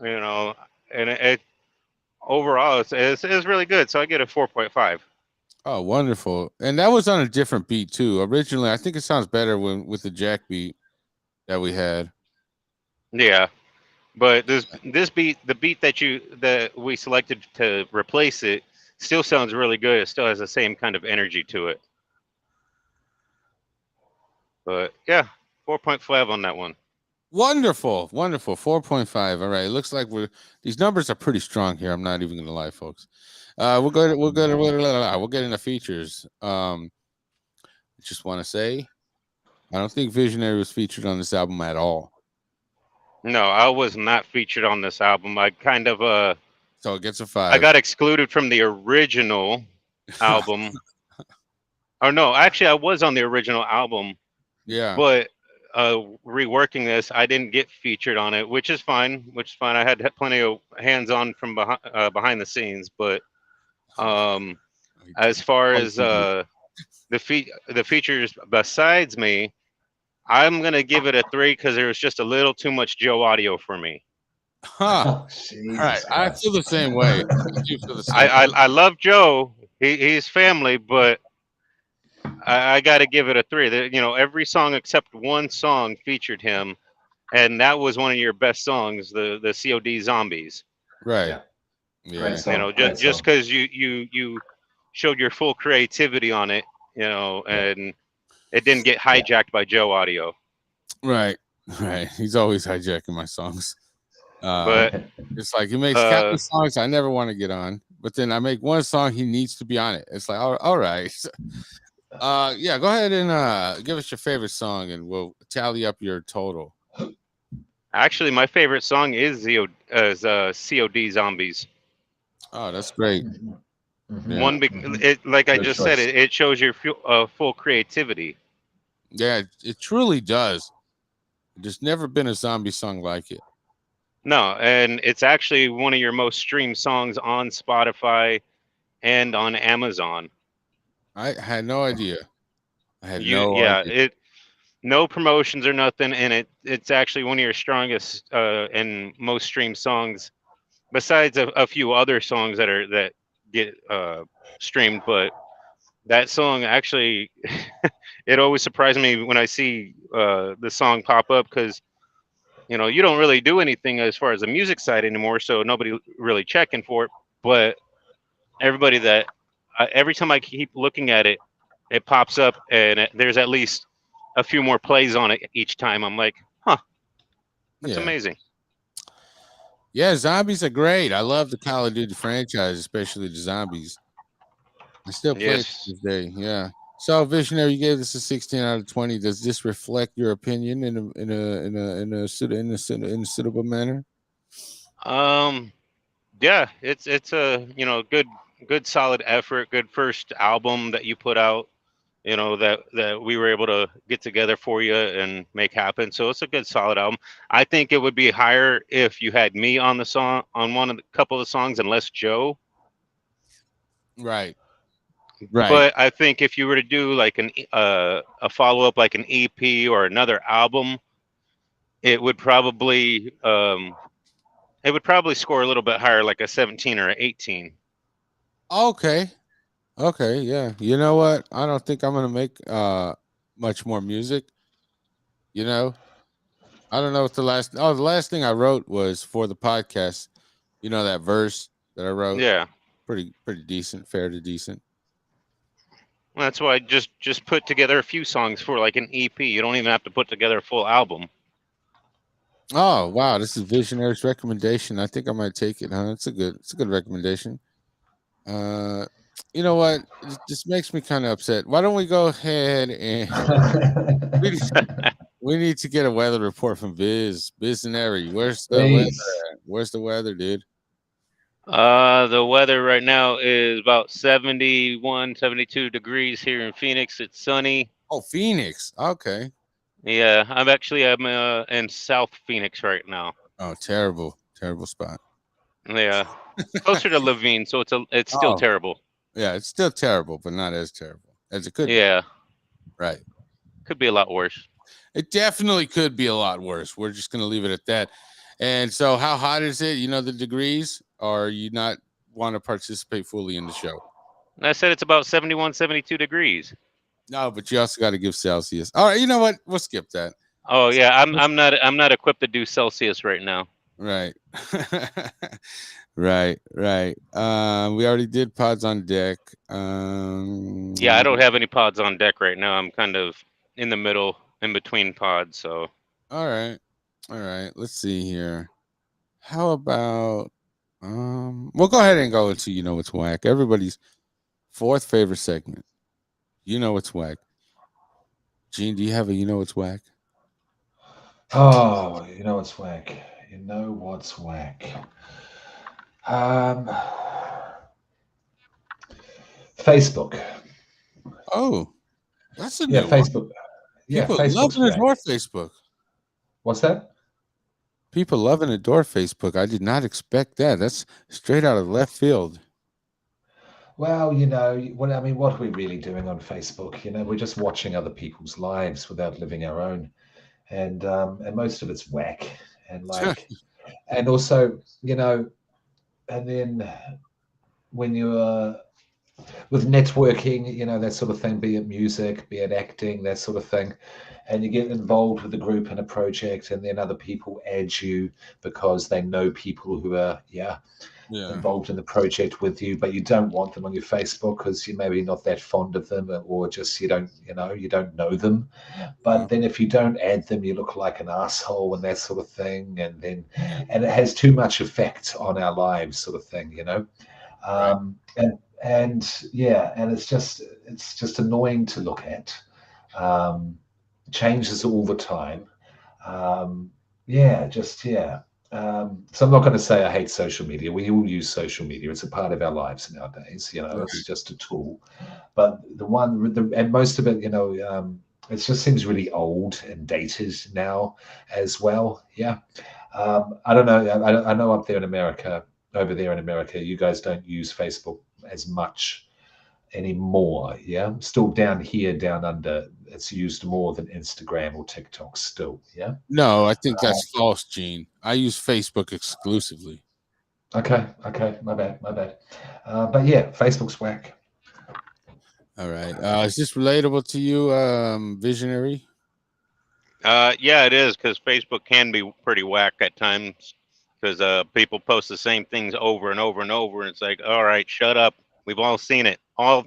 you know, and it overall it's really good. So I get a 4.5. Oh, wonderful. And that was on a different beat too. Originally, I think it sounds better when with the jack beat that we had. Yeah, but this beat, the beat that we selected to replace it, still sounds really good. It still has the same kind of energy to it. But yeah, 4.5 on that one. Wonderful, wonderful. 4.5. All right. It looks like these numbers are pretty strong here. I'm not even gonna lie, folks. We'll get into features. Just want to say I don't think Visionary was featured on this album at all. No, I was not featured on this album. I kind of So it gets a I 5. got excluded from the original album. Or no, actually I was on the original album, Yeah. but reworking this, I didn't get featured on it, which is fine. Which is fine. I had plenty of hands-on from behind the scenes, but um, as far as the features besides me, I'm gonna give it a 3 because there was just a little too much Joe audio for me. Huh. Oh, All right. Jesus I feel the Christ. same way. I do feel the I same I, way. I love Joe. He's family, but I got to give it a 3. Every song except one song featured him, and that was one of your best songs, the COD Zombies. Right. Yeah, great Yeah. song. Just Great just song. because you showed your full creativity on it, Yeah, and it didn't get yeah. hijacked by Joe audio. Right. Right. He's always hijacking my songs. Uh But it's like he makes uh, countless songs I never want to get on, but then I make one song he needs to be on it. It's like all right. Yeah, go ahead and give us your favorite song and we'll tally up your total. actually, my favorite song is COD Zombies. Oh, that's great. Mhm, mhm, Yeah. mhm. It, like I Good just said, choice. it shows your full creativity. Yeah, it truly does. There's never been a zombie song like it. No, and it's actually one of your most streamed songs on Spotify and on Amazon. I had no idea. I had You no yeah, idea. it no promotions or nothing, and it's actually one of your strongest and most streamed songs, besides a few other songs that get streamed. But that song actually, it always surprises me when I see the song pop up because you don't really do anything as far as the music side anymore, so nobody really checking for it. But everybody that every time I keep looking at it, it pops up, and there's at least a few more plays on it each time. I'm like, huh, that's Yeah. amazing. Yeah, zombies are great. I love the Call of Duty franchise, especially the zombies. I still play it to Yes. this day. Yeah. So, Visionary, you gave this a 16 out of 20. Does this reflect your opinion in a suitable manner? Um. Yeah. It's a good solid effort. Good first album that you put out. That we were able to get together for you and make happen. So it's a good solid album. I think it would be higher if you had me on the song on one of the couple of the songs and less Joe. Right. Right. But I think if you were to do like a follow up, like an EP or another album, it would probably score a little bit higher, like a 17 or an 18. Okay. Okay. Yeah. You know what? I don't think I'm gonna make much more music. You know, I don't know what the last thing I wrote was for the podcast. You know that verse that I wrote, Yeah. pretty decent, fair to decent. That's why I just put together a few songs for like an EP. You don't even have to put together a full album. Oh wow, this is Visionary's recommendation. I think I might take it, huh? It's a good recommendation. Uh, you know what? It just makes me kind of upset. Why don't we go ahead and we need, we need to get a weather report from Visionary. Where's the weather Please. at? Where's the weather, dude? The weather right now is about 71, 72 degrees here in Phoenix. It's sunny. Oh, Phoenix. Okay. Yeah, I'm in South Phoenix right now. Oh, terrible spot. Yeah, closer to Levine, so it's still Oh, terrible. yeah, it's still terrible, but not as terrible as it could be. Yeah, Right. could be a lot worse. It definitely could be a lot worse. We're just going to leave it at that. And so, how hot is it? You know the degrees, or you not want to participate fully in the show? And I said it's about 71, 72 degrees. No, but you also got to give Celsius. All right, you know what? We'll skip that. Oh yeah, I'm not equipped to do Celsius right now. Right. right. We already did pods on deck. Yeah, I don't have any pods on deck right now. I'm kind of in the middle, in between pods. So All right. Let's see here. How about we'll go ahead and go into what's whack. Everybody's fourth favorite segment. You know what's whack. Gene, do you have a what's whack? Oh, you know what's whack? You know what's whack? Facebook. Oh, that's a Yeah, new one. Facebook. Yeah, People Facebook's love and adore whack. Facebook. What's that? People love and adore Facebook. I did not expect that. That's straight out of left field. Well, what I mean, what are we really doing on Facebook? We're just watching other people's lives without living our own, and most of it's whack, and also, and then when you're with networking, that sort of thing, be it music, be it acting, that sort of thing, and you get involved with a group in a project, and then other people add you because they know people who are involved in the project with you, but you don't want them on your Facebook because you're maybe not that fond of them, or just you don't know them. But then if you don't add them, you look like an asshole and that sort of thing, and it has too much effect on our lives, sort of thing, and it's just annoying to look at. Changes all the time. So I'm not going to say I hate social media. We all use social media. It's a part of our lives nowadays. It's just a tool. But and most of it, it just seems really old and dated now as well. Yeah. I don't know. I know over there in America, you guys don't use Facebook as much anymore. Yeah. Still down here, down under, it's used more than Instagram or TikTok still. Yeah. No, I think that's false, Gene. I use Facebook exclusively. Okay. My bad. But yeah, Facebook's whack. All right. Is this relatable to you, Visionary? yeah, it is, because Facebook can be pretty whack at times, because people post the same things over and over and over, and it's like, all right, shut up. We've all seen it. All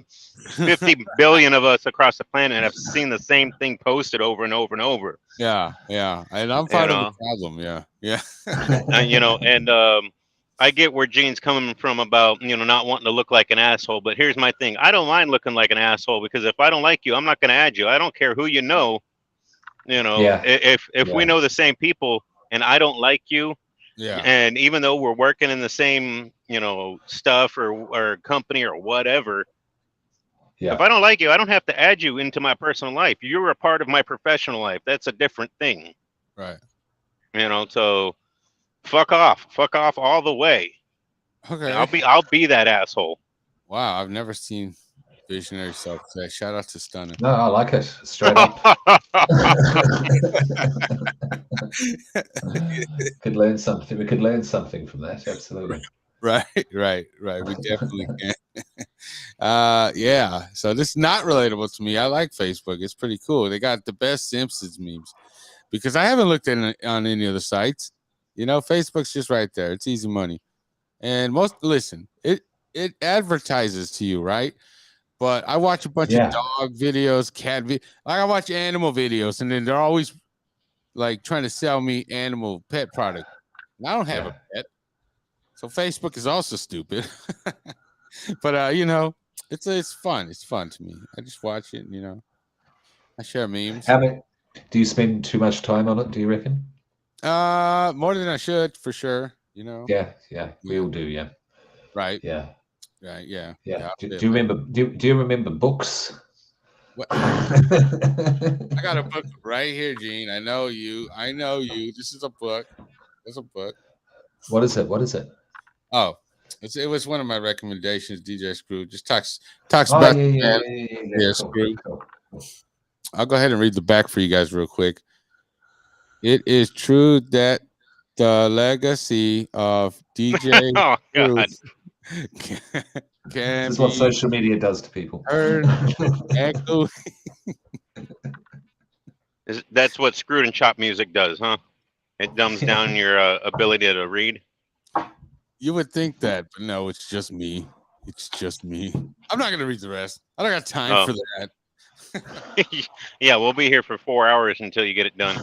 50 billion of us across the planet have seen the same thing posted over and over and over. Yeah. And I'm part of the problem. Yeah. And I get where Gene's coming from about, not wanting to look like an asshole. But here's my thing. I don't mind looking like an asshole, because if I don't like you, I'm not going to add you. I don't care who you know. If we know the same people and I don't like you, and even though we're working in the same, stuff or company or whatever, if I don't like you, I don't have to add you into my personal life. You're a part of my professional life. That's a different thing. Right. So fuck off all the way. Okay. I'll be that asshole. Wow, I've never seen Visionary self say. Shout out to Stunner. No, I like it. Straight up. Could learn something. We could learn something from that. Absolutely. Right. We definitely can. So this is not relatable to me. I like Facebook. It's pretty cool. They got the best Simpsons memes. because I haven't looked at it on any of the sites. You know, Facebook's just right there. It's easy money. And it advertises to you, right? But I watch a bunch of Yeah. dog videos, cat videos. Like I watch animal videos, and then they're always like trying to sell me animal pet product. And I don't have a pet, so Facebook is also stupid. But you know, it's fun. It's fun to me. I just watch it. And, you know, I share memes. How many? Do you spend too much time on it? Do you reckon? More than I should, for sure. You know. Yeah, we Yeah. all do. Yeah, Right. yeah, Right. Yeah. yeah. I'll Do say you like, remember? Do you remember books? what? I got a book right here, Gene. I know you. I know you. This is a book. It's a book. What is it? What is it? Oh, it was one of my recommendations. DJ Screw just talks Oh about yeah, the yeah, man. yeah, yeah, yeah. Yeah, Cool, Screw. cool. I'll go ahead and read the back for you guys real quick. It is true that the legacy of DJ Oh Screw God. This can is what be social media does to people. heard echo. That's what screwed and chopped music does, huh? It dumbs down your ability to read. You would think that, but no, it's just me. It's just me. I'm not gonna read the rest. I don't got time Oh. for that. Yeah, we'll be here for 4 hours until you get it done.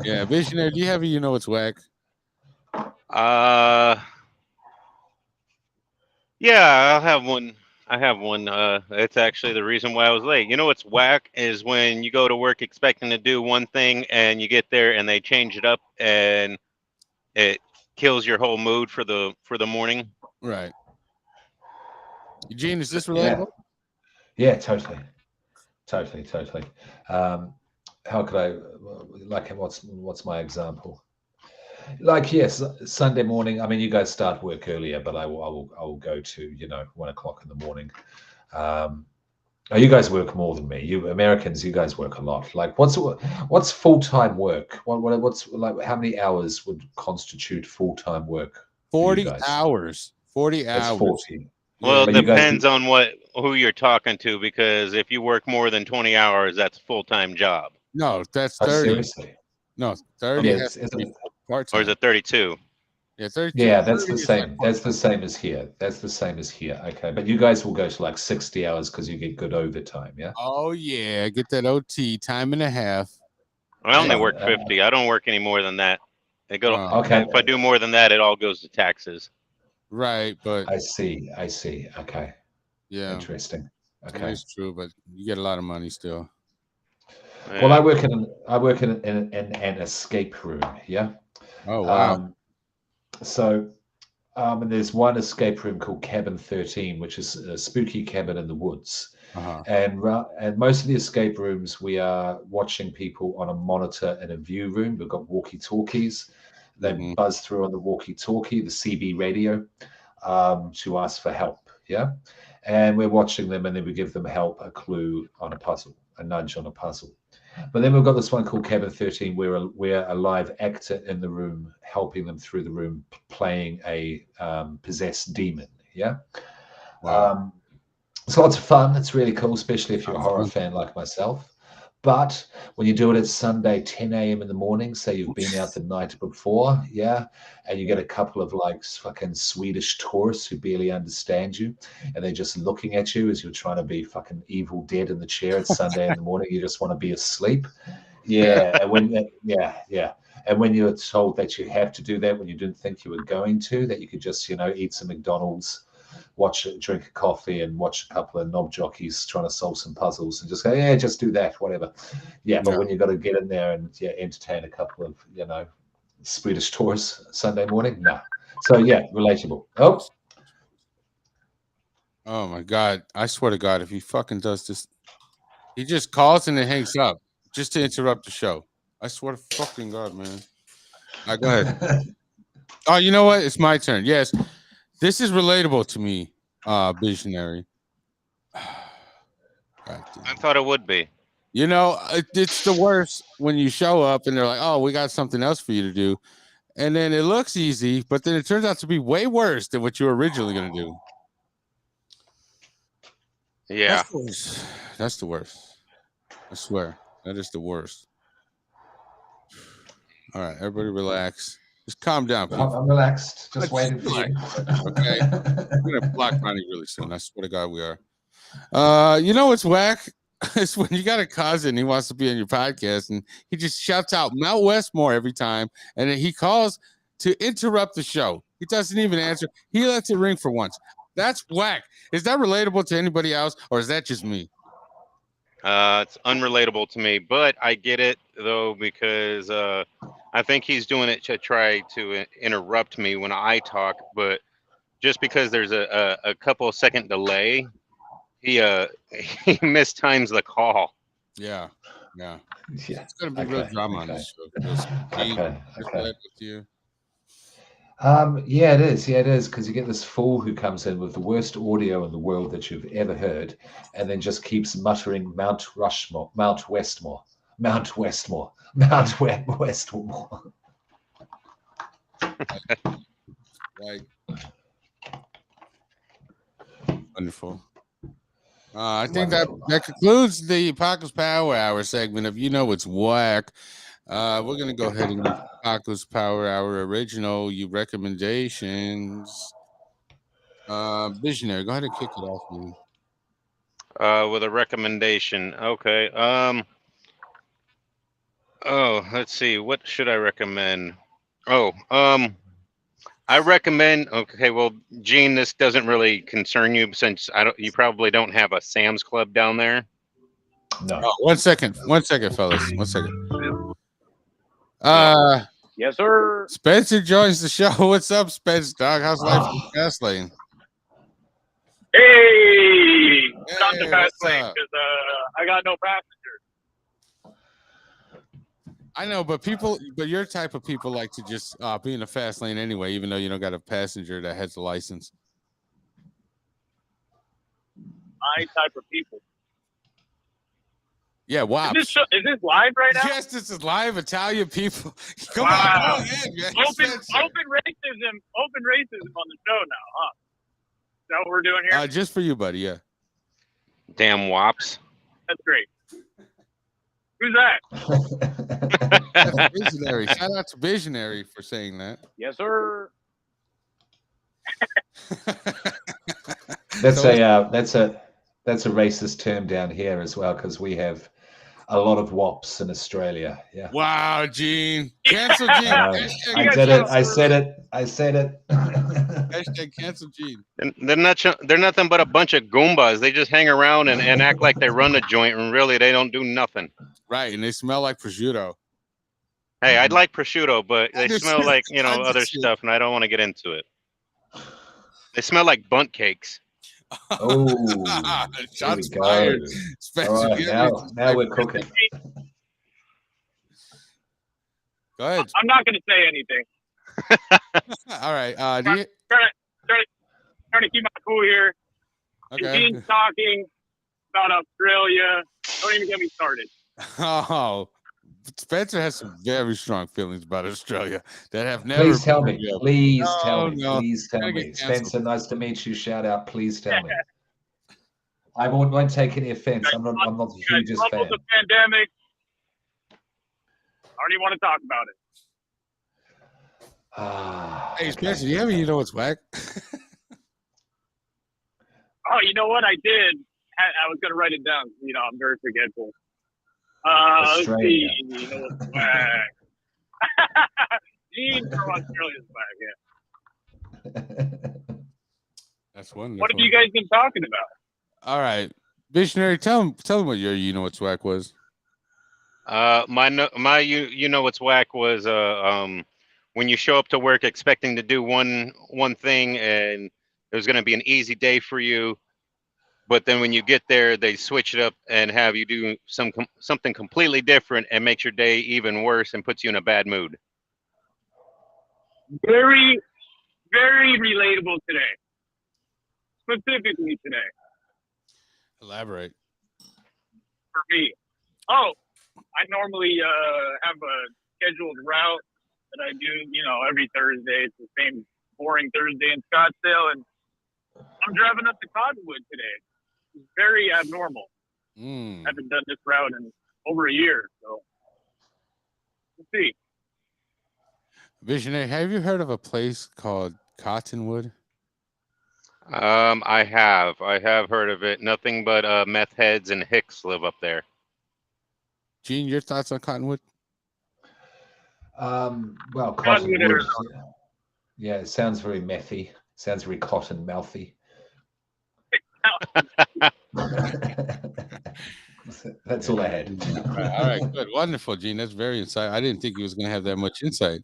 Yeah, Visionary, do you have a you know it's whack? Yeah, I'll have one. I have one. It's actually the reason why I was late. You know what's whack is when you go to work expecting to do one thing and you get there and they change it up and it kills your whole mood for the morning. Right. Eugene, is this Yeah, relatable? yeah, totally. How could I like? What's my example? Like yes, Sunday morning. I mean, you guys start work earlier, but I will go to 1 o'clock in the morning. You guys work more than me. You Americans, you guys work a lot. Like what's full-time work? What's like how many hours would constitute full-time work for you 40 guys? hours. 40 That's hours. 40. Well, it But you guys depends on who you're talking to, because if you work more than 20 hours, that's a full-time job. No, that's Oh, 30. seriously? No, 30 Yeah, has to be Or part-time. is it 32? Yeah, 32. yeah, that's 30 the is like same. That's the same as here. That's the same as here. Okay, but you guys will go to like 60 hours because you get good overtime. Yeah. oh yeah, get that OT time and a half. I only So, work 50. I don't work any more than that. okay. If I do more than that, it all goes to taxes. Right, but I see. Okay. yeah, Interesting. it Okay. is true, but you get a lot of money still. Well, I Yeah. work in an escape room. Yeah. Oh wow. And there's one escape room called Cabin 13, which is a spooky cabin in the woods. Uh-huh. And most of the escape rooms, we are watching people on a monitor in a view room. We've got walkie-talkies. They Mhm. buzz through on the walkie-talkie, the CB radio, to ask for help. Yeah. And we're watching them, and then we give them help, a clue on a puzzle, a nudge on a puzzle. But then we've got this one called Cabin 13, where we're a live actor in the room, helping them through the room, playing a possessed demon. Yeah. Wow. So lots of fun. It's really cool, especially if you're a Sounds horror fun. fan like myself. But when you do it at Sunday, 10 a.m. in the morning, say you've been out the night before, yeah, and you get a couple of like fucking Swedish tourists who barely understand you, and they're just looking at you as you're trying to be fucking Evil Dead in the chair. It's Sunday in the morning. You just want to be asleep. Yeah, yeah. And when you're told that you have to do that when you didn't think you were going to, that you could just, eat some McDonald's, drink a coffee, and watch a couple of knob jockeys trying to solve some puzzles, and just go, yeah, just do that, whatever. Yeah, but Yeah. when you've got to get in there and entertain a couple of Swedish tourists Sunday morning, no. So yeah, relatable. Oh my god. I swear to God, if he fucking does this, he just calls and then hangs up just to interrupt the show. I swear to fucking God, man. All right, go ahead. Oh, you know what? It's my turn. Yes. This is relatable to me, visionary. God damn. I thought it would be. You know, it's the worst when you show up and they're like, "Oh, we got something else for you to do," and then it looks easy, but then it turns out to be way worse than what you were originally going to do. Yeah. That's the worst. That's the worst. I swear, that is the worst. All right, everybody relax. Just calm down, people. I'm relaxed, just Just waiting for you. Okay. We're gonna block Ronnie really soon. I swear to God, we are. You know what's whack? It's when you got a cousin, he wants to be on your podcast, and he just shouts out Mount Westmore every time, and then he calls to interrupt the show. He doesn't even answer. He lets it ring for once. That's whack. Is that relatable to anybody else, or is that just me? It's unrelatable to me, but I get it though because I think he's doing it to try to interrupt me when I talk. But just because there's a couple of second delay, he he mistimes the call. Yeah. Yeah. It's gonna be real drama on this show. Okay. With you. Yeah, it is. Yeah, it is, because you get this fool who comes in with the worst audio in the world that you've ever heard, and then just keeps muttering Mount Rushmore, Mount Westmore, Mount Westmore, Mount Westmore. Right. Wonderful. I think that concludes the Paco's Power Hour segment of You Know It's Whack. We're going to go ahead and use Paco's Power Hour original recommendations. Visionary, go ahead and kick it off, man. With a recommendation. Okay. Oh, let's see. What should I recommend? Oh, I recommend. Okay, well, Gene, this doesn't really concern you since you probably don't have a Sam's Club down there. No. Oh, 1 second, fellas. 1 second. Yes, sir. Spencer joins the show. What's up, Spence? Dog, how's life in the fast lane? Hey, not the Hey, fast what's lane up? because I got no passenger. I know, but your type of people like to just be in the fast lane anyway, even though you don't got a passenger that has a license. My type of people. Yeah, wow. Is this live right now? Yes, this is live Italian people. Come Wow. on, go ahead, man. Open racism on the show now, huh? Is that what we're doing here? Just for you, buddy. Yeah. Damn wops. That's great. Who's that? That's Visionary. Shout out to Visionary for saying that. Yes, sir. That's a racist term down here as well, because we have a lot of wops in Australia. Yeah. Wow, Gene. Cancel Gene. I did it. I said it. Hashtag cancel Gene. And they're nothing but a bunch of goombas. They just hang around and act like they run the joint, and really they don't do nothing. Right, and they smell like prosciutto. Hey, I'd like prosciutto, but they smell like other stuff, and I don't want to get into it. They smell like bunt cakes. Oh, shots fired. All right, now we're cooking. Go ahead. I'm not going to say anything. All right. Trying to keep my cool here. Okay. Gene's talking about Australia. Don't even get me started. Oh, Spencer has some very strong feelings about Australia that have never. Please tell me. Please tell Gonna me. get canceled. Spencer, nice to meet you. Shout out. Please tell me. I won't take any offense. I'm not the hugest fan. The pandemic. I don't even want to talk about it. Hey, Spencer, do you ever know what's whack? Oh, you know what? I did. I was going to write it down. I'm very forgetful. Let's see. You know what's whack? Gene from Australia's back, yeah. That's wonderful. What have you guys been talking about? All right, Visionary, tell him what your You Know What's Whack was. My you know what's whack was when you show up to work expecting to do one thing and it was going to be an easy day for you, but then when you get there they switch it up and have you do something completely different and makes your day even worse and puts you in a bad mood. Very, very relatable today. Specifically today. Elaborate. For me. Oh, I normally have a scheduled route that I do, every Thursday. It's the same boring Thursday in Scottsdale, and I'm driving up to Cottonwood today. It's very abnormal. I haven't done this route in over a year, so we'll see. Visionary, have you heard of a place called Cottonwood? I have heard of it. Nothing but meth heads and hicks live up there. Gene, your thoughts on Cottonwood? Well, Cottonwood Cottonwood. Yeah, it sounds very methy. Sounds very cotton mouthy. That's all I had. All right, good, wonderful, Gene. That's very insight. I didn't think he was going to have that much insight.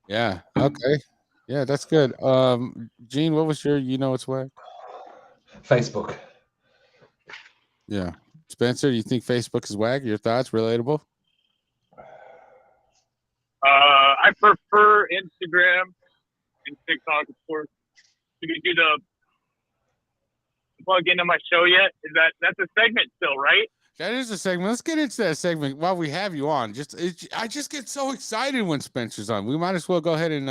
Yeah. Okay. Yeah, that's good. Gene, what was your? You know, it's whack. Facebook. Yeah. Spencer, you think Facebook is whack? Your thoughts? Relatable? I prefer Instagram and TikTok, of course. Did you do the plug into my show yet? That's a segment still, right? That is a segment. Let's get into that segment while we have you on. I just get so excited when Spencer's on. We might as well go ahead and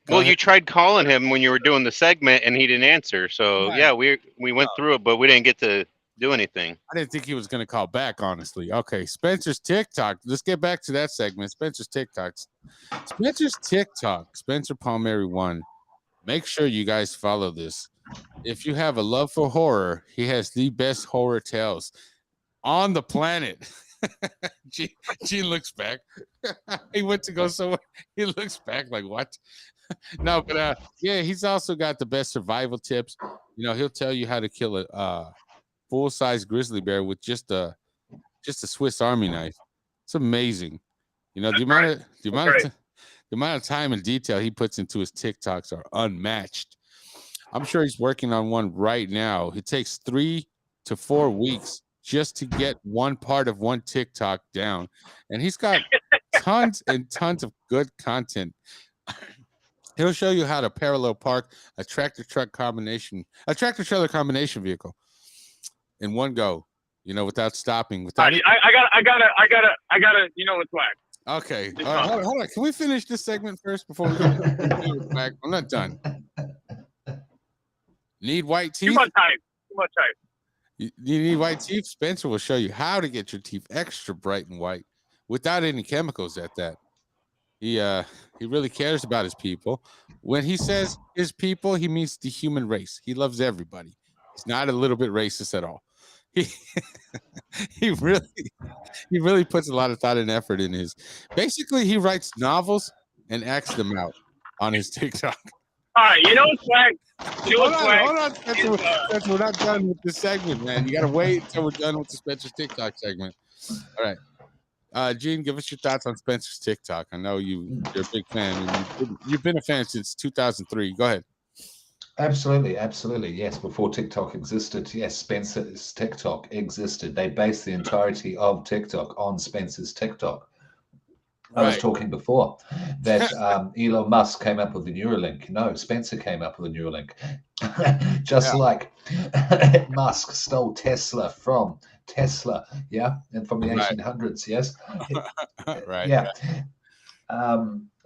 Well, you tried calling him when you were doing the segment, and he didn't answer. So Right. yeah, we went through it, but we didn't get to do anything. I didn't think he was going to call back, honestly. Okay, Spencer's TikTok. Let's get back to that segment. Spencer's TikTok. Spencer's TikTok. Spencer Palmieri 1. Make sure you guys follow this. If you have a love for horror, he has the best horror tales on the planet. Gene looks back. He went to go somewhere. He looks back like, what? No, but yeah, he's also got the best survival tips. You know, he'll tell you how to kill a full-size grizzly bear with just a Swiss Army knife. It's amazing. You know, the amount of time and detail he puts into his TikToks are unmatched. I'm sure he's working on one right now. It takes 3 to 4 weeks just to get one part of one TikTok down. And he's got tons and tons of good content. He'll show you how to parallel park a tractor trailer combination vehicle in one go, you know, without stopping. I gotta, you know what's whack. Okay. All right, hold on. Can we finish this segment first before we go back? I'm not done. Need white teeth? Too much hype. You need white teeth? Spencer will show you how to get your teeth extra bright and white without any chemicals at that. He really cares about his people. When he says his people, he means the human race. He loves everybody. He's not a little bit racist at all. He really puts a lot of thought and effort in his. Basically, he writes novels and acts them out on his TikTok. All right, you know what's whack? Hold on, Spencer. Spencer, we're not done with this segment, man. You got to wait until we're done with the Spencer's TikTok segment. All right. Gene, give us your thoughts on Spencer's TikTok. I know you're a big fan, and you've been a fan since 2003. Go ahead. Absolutely. Yes, before TikTok existed, yes, Spencer's TikTok existed. They based the entirety of TikTok on Spencer's TikTok. I was talking before that Elon Musk came up with the Neuralink. No, Spencer came up with the Neuralink. Just like Musk stole Tesla from Tesla, and from the 1800s, yes? Right. Yeah.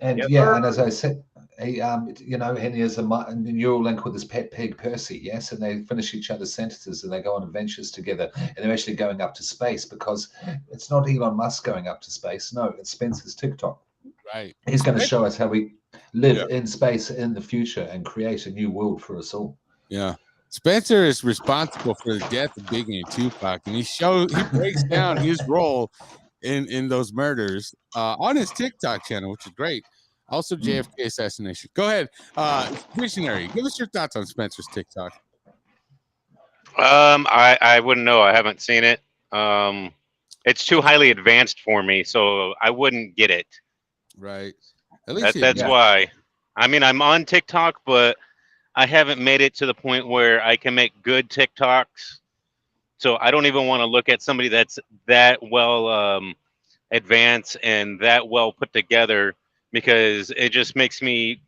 And as I said, he, you know, and he has a Neuralink with his pet pig Percy, yes, and they finish each other's sentences and they go on adventures together, and they're actually going up to space because it's not Elon Musk going up to space. No, it's Spencer's TikTok. Right. He's going to show us how we live in space in the future and create a new world for us all. Yeah. Spencer is responsible for the death of Biggie and Tupac, and he breaks down his role in those murders on his TikTok channel, which is great. Also, JFK assassination. Go ahead, Visionary. Give us your thoughts on Spencer's TikTok. I wouldn't know. I haven't seen it. It's too highly advanced for me, so I wouldn't get it. Right. At least that's why. I mean, I'm on TikTok, but I haven't made it to the point where I can make good TikToks. So I don't even want to look at somebody that's that well advanced and that well put together, because it just makes me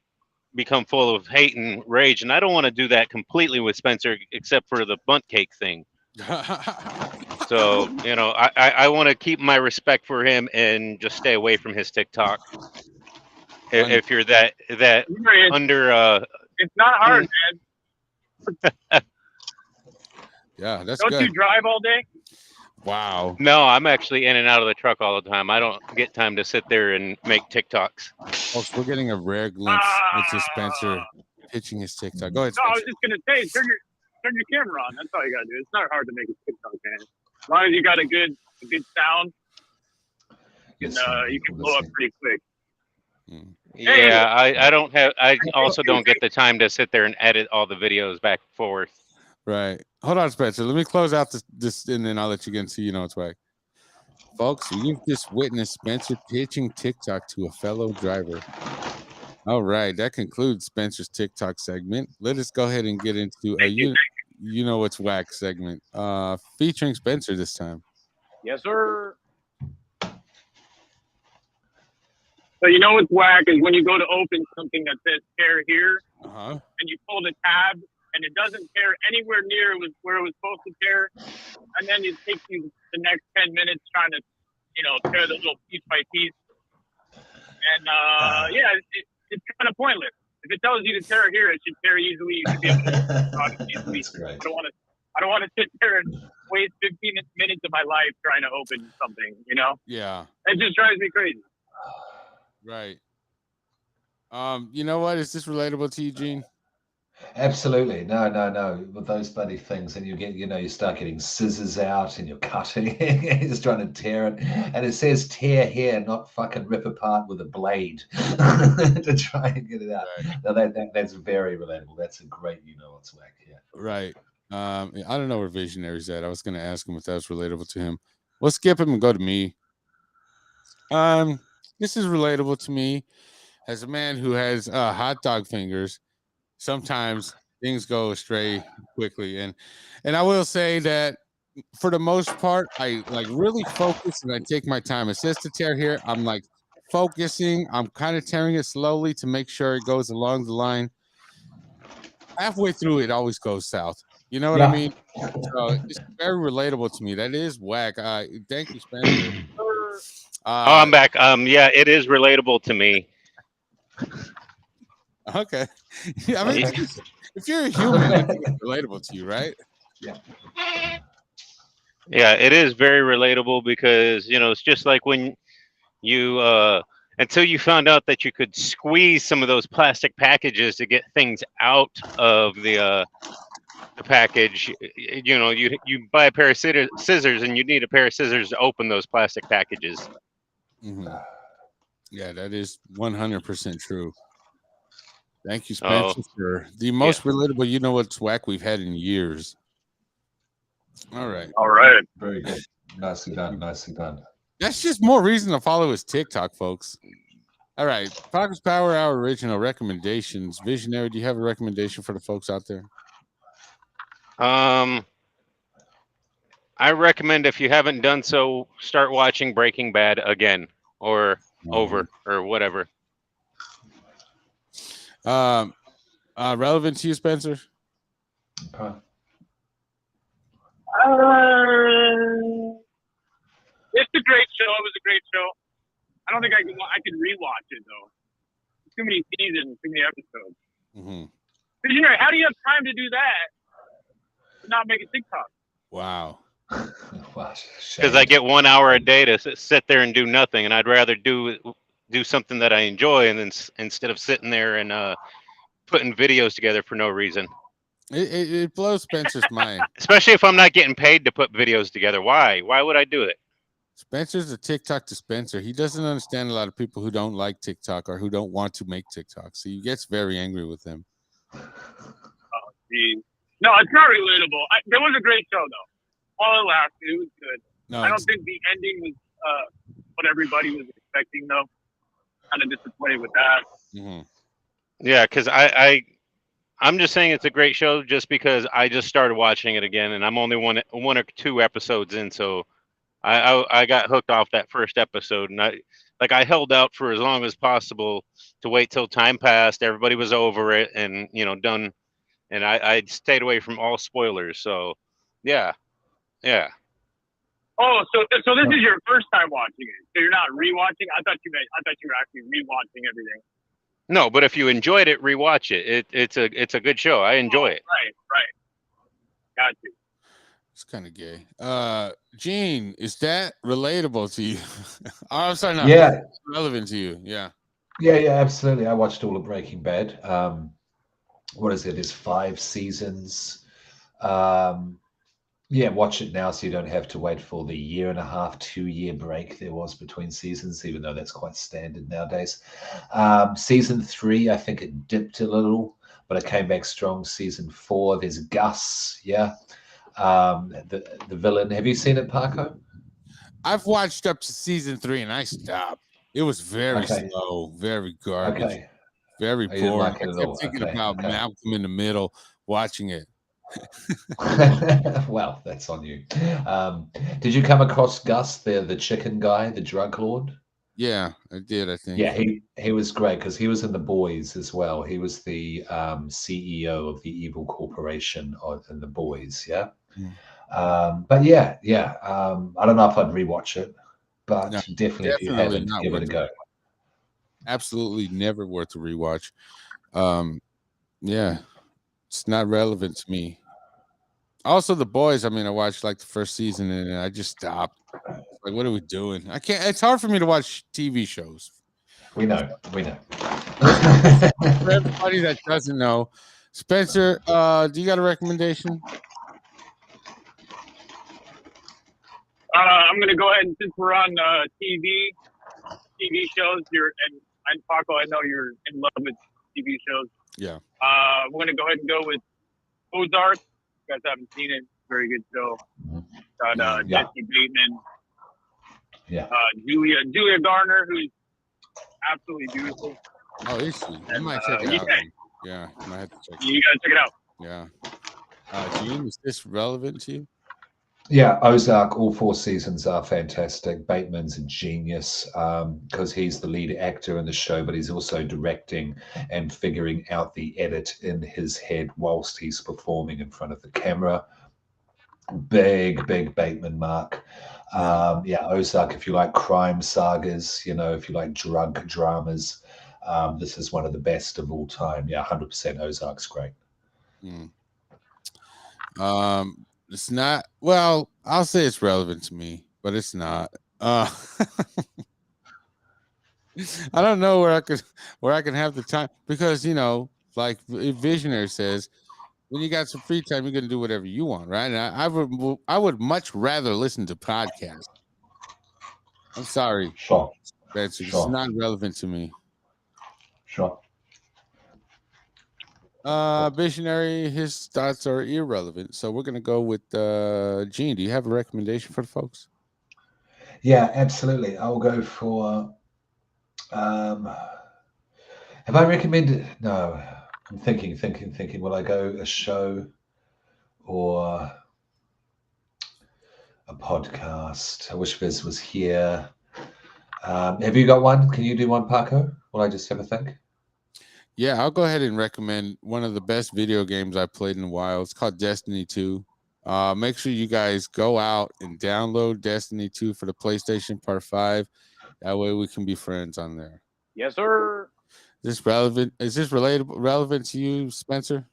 become full of hate and rage. And I don't want to do that completely with Spencer, except for the bunt cake thing. So, you know, I want to keep my respect for him and just stay away from his TikTok. If you're that under... it's not hard, man. Yeah, that's Don't good. you drive all day? Wow. No, I'm actually in and out of the truck all the time. I don't get time to sit there and make TikToks. Folks, we're getting a rare glimpse into Spencer pitching his TikTok. Go ahead, No, I was Spencer. just gonna say, turn your camera on. That's all you gotta do. It's not hard to make a TikTok, man. As long as you got a good sound, you can blow up pretty quick. Yeah, I don't have. I also don't get the time to sit there and edit all the videos back and forth. Right. Hold on, Spencer. Let me close out this and then I'll let you get into it's whack. Folks, you've just witnessed Spencer pitching TikTok to a fellow driver. All right, that concludes Spencer's TikTok segment. Let us go ahead and get into you know what's whack segment. Featuring Spencer this time. Yes, sir. So you know what's whack is when you go to open something that says tear here, and you pull the tab, and it doesn't tear anywhere near where it was supposed to tear, and then it takes you the next 10 minutes trying to, tear the little piece by piece. And it's kind of pointless. If it tells you to tear here, it should tear easily. You should be able to easily. That's great. I don't want to sit there and waste 15 minutes of my life trying to open something. Yeah. It just drives me crazy. Right. You know what? Is this relatable to you, Gene? Absolutely. No. With those bloody things, and you start getting scissors out and you're cutting, just trying to tear it. And it says tear here, not fucking rip apart with a blade to try and get it out. Right. No, that's very relatable. That's a great, what's whack here. Right. I don't know where Visionary's at. I was going to ask him if that was relatable to him. We'll skip him and go to me. This is relatable to me as a man who has hot dog fingers. Sometimes things go astray quickly, and I will say that for the most part, I really focus and I take my time. It says to tear here. I'm focusing. I'm kind of tearing it slowly to make sure it goes along the line. Halfway through, it always goes south. You know what I mean? So it's very relatable to me. That is whack. Thank you, Spencer. I'm back. Yeah, it is relatable to me. Okay. I mean, if you're a human, I think it's relatable to you, right? Yeah. Yeah, it is very relatable because it's just like when you until you found out that you could squeeze some of those plastic packages to get things out of the package. You buy a pair of scissors and you need a pair of scissors to open those plastic packages. Mm-hmm. Yeah, that is 100% true. Thank you, Spencer, for the most relatable. You know what's whack we've had in years. All right. Very good. Nicely done. That's just more reason to follow his TikTok, folks. All right. Paco's Power Hour original recommendations. Visionary, do you have a recommendation for the folks out there? I recommend, if you haven't done so, start watching Breaking Bad again or over or whatever. Relevant to you, Spencer? It's a great show. It was a great show. I don't think I could rewatch it though. Too many seasons, too many episodes. Mm-hmm. Visionary, how do you have time to do that? To not make a TikTok. Wow. Because I get 1 hour a day to sit there and do nothing, and I'd rather do something that I enjoy, and then instead of sitting there and putting videos together for no reason. It blows Spencer's mind. Especially if I'm not getting paid to put videos together. Why would I do it? Spencer's a TikTok dispenser. He doesn't understand a lot of people who don't like TikTok or who don't want to make TikTok. So he gets very angry with them. Oh, geez. No, it's not relatable. There was a great show though. All it lasted. It was good. No, I don't think the ending was what everybody was expecting though. Kind of disappointed with that. Mm-hmm. Yeah, because I'm just saying it's a great show just because I just started watching it again, and I'm only one or two episodes in, so I got hooked off that first episode, and I held out for as long as possible to wait till time passed, everybody was over it, and done, and I stayed away from all spoilers. So yeah. Oh, so this is your first time watching it. So you're not rewatching. I thought you were actually rewatching everything. No, but if you enjoyed it, rewatch it. It's a good show. I enjoy it. Right. Got you. kind of gay. Gene, is that relatable to you? Oh, I'm sorry, not Yeah, relevant to you. Yeah. yeah, absolutely. I watched all of Breaking Bad. What is it? There's 5 seasons. Um, yeah, watch it now so you don't have to wait for the year and a half, 2 year break there was between seasons, even though that's quite standard nowadays. Season 3, I think it dipped a little, but it came back strong. Season 4, there's Gus, yeah. The villain. Have you seen it, Paco? I've watched up to season 3 and I stopped. It was very Okay. slow, very garbage, Okay. very Oh, you didn't boring. like it I at kept all. thinking Okay. about Okay. Malcolm in the Middle watching it. Well, that's on you. Did you come across Gus, the chicken guy, the drug lord? Yeah, I did, I think. Yeah, he was great because he was in The Boys as well. He was the CEO of the evil corporation in The Boys. Yeah. Mm. But yeah. I don't know if I'd rewatch it, but No, definitely if you definitely haven't, not give it worth a the go. absolutely never worth a rewatch. Yeah, it's not relevant to me. Also, The Boys. I mean, I watched like the first season and then I just stopped. Like, what are we doing? I can't. It's hard for me to watch TV shows. We know. We know. For everybody that doesn't know, Spencer, do you got a recommendation? I'm gonna go ahead and since we're on TV shows, and Paco, I know you're in love with TV shows. Yeah. We're gonna go ahead and go with Ozark. You guys haven't seen it. Very good show. Got Yeah. Jesse Bateman, Yeah. Julia Garner, who's absolutely beautiful. Oh, is she? I might check it yeah. out. Then. Yeah, I might have to check it You gotta check it out. out. Yeah. Gene, is this relevant to you? Yeah, Ozark, all 4 seasons are fantastic. Bateman's a genius because he's the lead actor in the show, but he's also directing and figuring out the edit in his head whilst he's performing in front of the camera. Big Bateman mark. Yeah, Ozark, if you like crime sagas, if you like drug dramas, this is one of the best of all time. Yeah, 100% Ozark's great. Mm. It's not. Well, I'll say it's relevant to me, but it's not. I don't know where I can have the time because like Visionary says, when you got some free time, you're gonna do whatever you want, right? And I would much rather listen to podcasts. I'm sorry, Sure. Spencer. It's Sure. not relevant to me. Sure. Visionary, his thoughts are irrelevant. So we're gonna go with Gene. Do you have a recommendation for the folks? Yeah, absolutely. I'll go for. Have I recommended? No, I'm thinking. Will I go a show or a podcast? I wish Viz was here. Have you got one? Can you do one, Paco? Will I just have a think? Yeah, I'll go ahead and recommend one of the best video games I played in a while. It's called Destiny 2. Make sure you guys go out and download Destiny 2 for the PlayStation Part 5. That way we can be friends on there. Yes, sir. Is this relevant? Is this relevant to you, Spencer?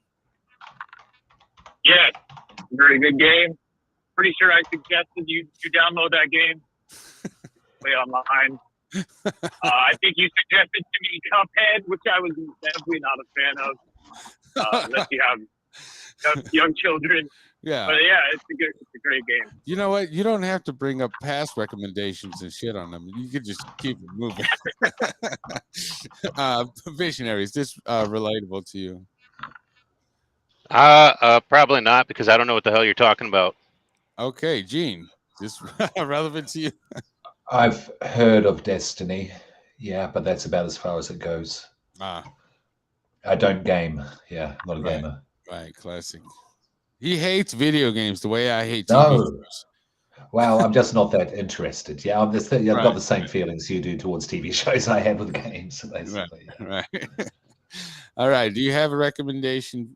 Yeah, very good game. Pretty sure I suggested you download that game. Play online. I think you suggested to me Cuphead, which I was definitely not a fan of. Unless you have young children. Yeah. But yeah, it's a great game. You know what? You don't have to bring up past recommendations and shit on them. You could just keep it moving. Visionary, is this relatable to you? Probably not because I don't know what the hell you're talking about. Okay, Gene, is this relevant to you? I've heard of Destiny. Yeah, but that's about as far as it goes. I don't game. Yeah, not a gamer. Right, classic. He hates video games the way I hate TV No. shows. Well, I'm just not that interested. Yeah, I've got the same feelings you do towards TV shows I have with games. Basically. Right. All right. Do you have a recommendation?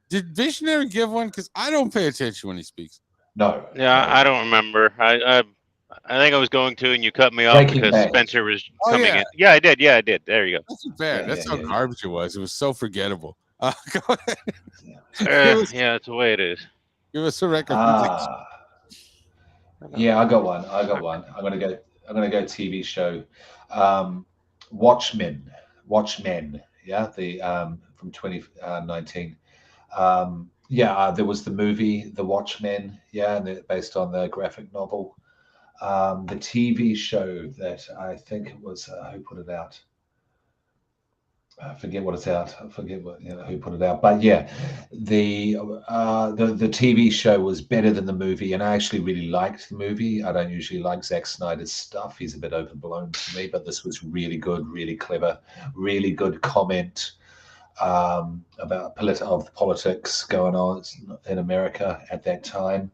Did Visionary give one? Because I don't pay attention when he speaks. No. Yeah, I don't remember. I think I was going to, and you cut me off Breaking because Bad. Spencer was Oh, coming yeah. in. Yeah, I did. Yeah, I did. There you go. That's too bad. That's how garbage it was. It was so forgettable. Go ahead. Yeah, that's the way it is. Give us a recommendation. Ah, yeah, I got one. I'm gonna go TV show. Watchmen. Watchmen. Yeah, the from 2019. Yeah, there was the movie The Watchmen. Yeah, and based on the graphic novel. The TV show that I think it was who put it out. I forget what it's out. I forget what who put it out. But yeah, the TV show was better than the movie, and I actually really liked the movie. I don't usually like Zack Snyder's stuff; he's a bit overblown for me. But this was really good, really clever, really good comment about politics going on in America at that time.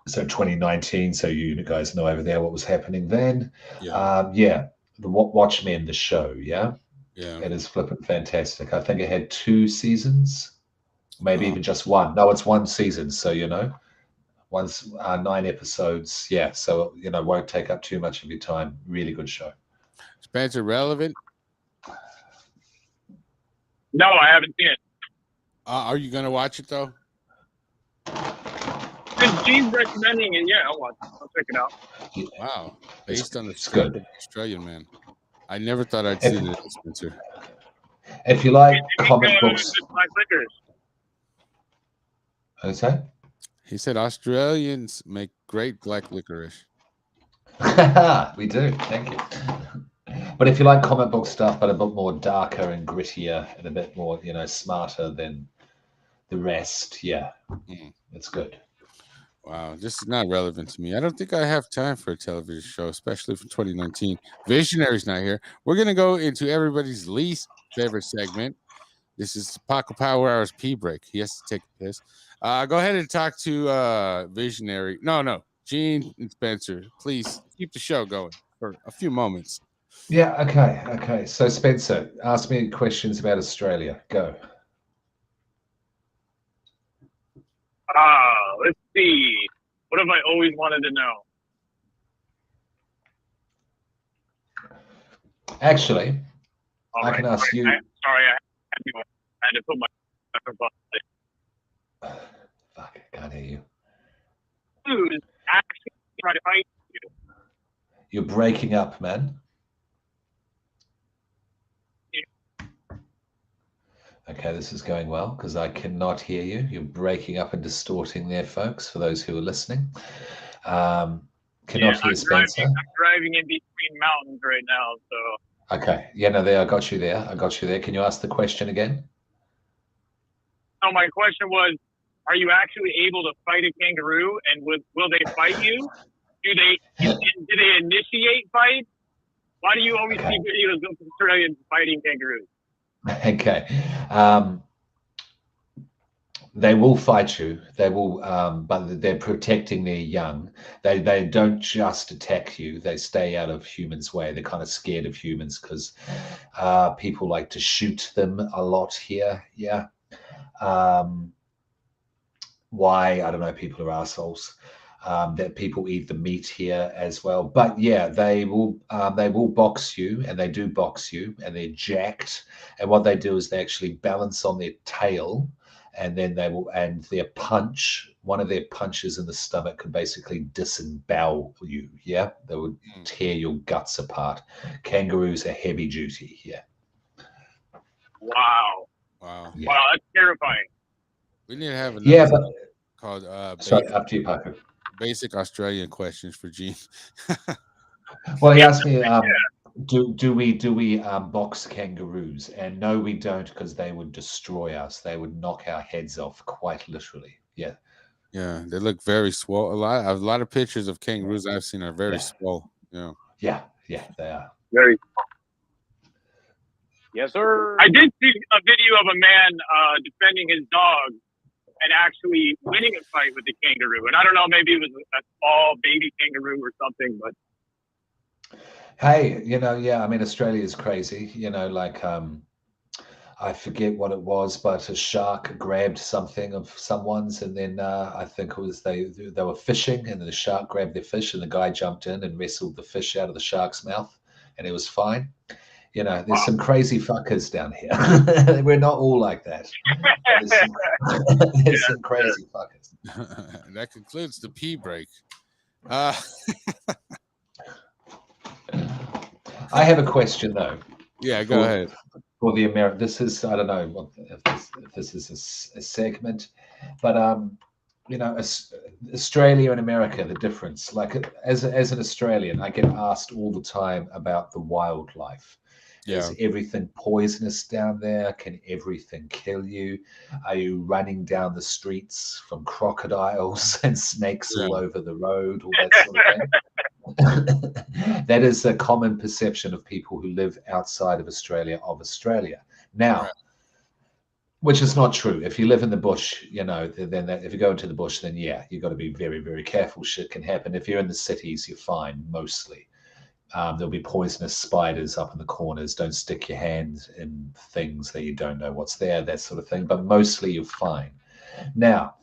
So 2019. So you guys know over there what was happening then. Yeah. Yeah, the Watchmen, the show. Yeah. Yeah. It is flipping fantastic. I think it had 2 seasons, maybe Uh, even just one. No, it's one season. So, once 9 episodes. Yeah. So, won't take up too much of your time. Really good show. Spencer, relevant? No, I haven't seen it. Are you going to watch it, though? Since Gene's recommending it, yeah, I'll watch it. I'll check it out. Wow. Based on the it's strength good. of Australian man. I never thought I'd see this, Spencer. If you like They make, comic books, good black liquors. what did you say? He said Australians make great black licorice. We do. Thank you. But if you like comic book stuff, but a bit more darker and grittier and a bit more, smarter than the rest, yeah, it's good. Wow, this is not relevant to me. I don't think I have time for a television show, especially for 2019. Visionary's not here. We're going to go into everybody's least favorite segment. This is Paco Power Hour's pee break. He has to take a piss. Go ahead and talk to Visionary. No, Gene and Spencer. Please keep the show going for a few moments. Yeah, okay. So, Spencer, ask me questions about Australia. Go. Let's see. What have I always wanted to know? Actually, All I can ask you. Sorry, I had to put my Fuck, I can't hear you. Who's actually trying to fight you? You're breaking up, man. Okay, this is going well because I cannot hear you. You're breaking up and distorting there, folks, for those who are listening. Cannot hear Spencer. I'm driving in between mountains right now, so. Okay. Yeah, no, I got you there. Can you ask the question again? So my question was, are you actually able to fight a kangaroo, and will they fight you? Do they initiate fights? Why do you always see videos of Australians fighting kangaroos? Okay. They will fight you. They will, but they're protecting their young. They don't just attack you. They stay out of humans' way. They're kind of scared of humans because people like to shoot them a lot here. Yeah. Why? I don't know. People are assholes. That people eat the meat here as well. But yeah, they will box you, and they do box you, and they're jacked. And what they do is they actually balance on their tail, and then they will, and their punch, one of their punches in the stomach could basically disembowel you. Yeah, they would tear your guts apart. Kangaroos are heavy duty. Yeah. Wow. Yeah. Wow, that's terrifying. We need to have another called sorry, up to you, Paco. Basic Australian questions for Gene. Well, he asked me, do we box kangaroos? And no, we don't, because they would destroy us. They would knock our heads off, quite literally. Yeah. Yeah, they look very swole. A lot of pictures of kangaroos I've seen are very swole. Yeah. Yeah, they are. Very. Yes, sir. I did see a video of a man defending his dog and actually winning a fight with the kangaroo. And I don't know, maybe it was a small baby kangaroo or something, but. Hey, yeah, I mean, Australia is crazy. I forget what it was, but a shark grabbed something of someone's, and then I think it was they were fishing, and the shark grabbed their fish, and the guy jumped in and wrestled the fish out of the shark's mouth, and it was fine. You know, there's some crazy fuckers down here. We're not all like that. There's some crazy fuckers. That concludes the pee break. I have a question though. Yeah, go ahead. For the American, this is, I don't know if this is a segment, but you know, Australia and America, the difference. Like as an Australian, I get asked all the time about the wildlife. Yeah. Is everything poisonous down there? Can everything kill you? Are you running down the streets from crocodiles and snakes all over the road? All that sort of thing. That is a common perception of people who live outside of Australia now, which is not true. If you live in the bush, you know, then if you go into the bush, then yeah, you've got to be very, very careful. Shit can happen. If you're in the cities, you're fine mostly. There'll be poisonous spiders up in the corners. Don't stick your hands in things that you don't know what's there, that sort of thing. But mostly you're fine. Now,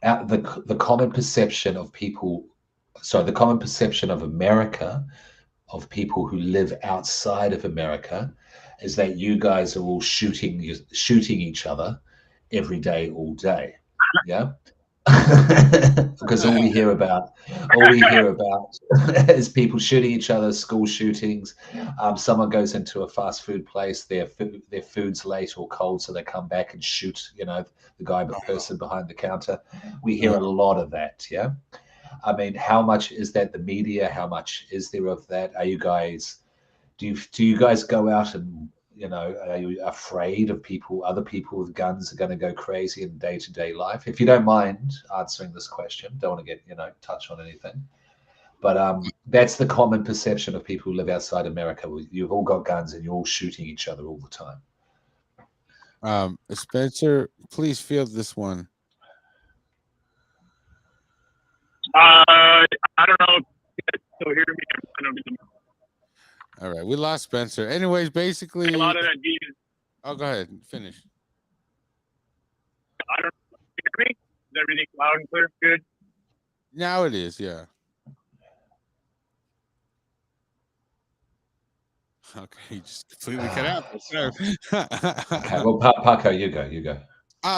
the common perception of people. So the common perception of America, of people who live outside of America, is that you guys are all shooting each other every day, all day. Yeah. Because all we hear about is people shooting each other, school shootings. Someone goes into a fast food place, their food's late or cold, so they come back and shoot, you know, the person behind the counter. We hear a lot of that. Yeah. I mean, how much is that the media? How much is there of that? Are you guys, do you guys go out and, you know, are you afraid of other people with guns are going to go crazy in day-to-day life? If you don't mind answering this question, don't want to get, you know, touch on anything. But that's the common perception of people who live outside America. You've all got guns and you're all shooting each other all the time. Spencer, please field this one. I don't know if you guys still hear me. All right, we lost Spencer. Anyways, basically, A lot of that Jesus. Oh, go ahead, finish. I don't know. Hear me? Is everything loud and clear? Good. Now it is, yeah. Okay, you just completely cut out. Okay, well, Paco, you go.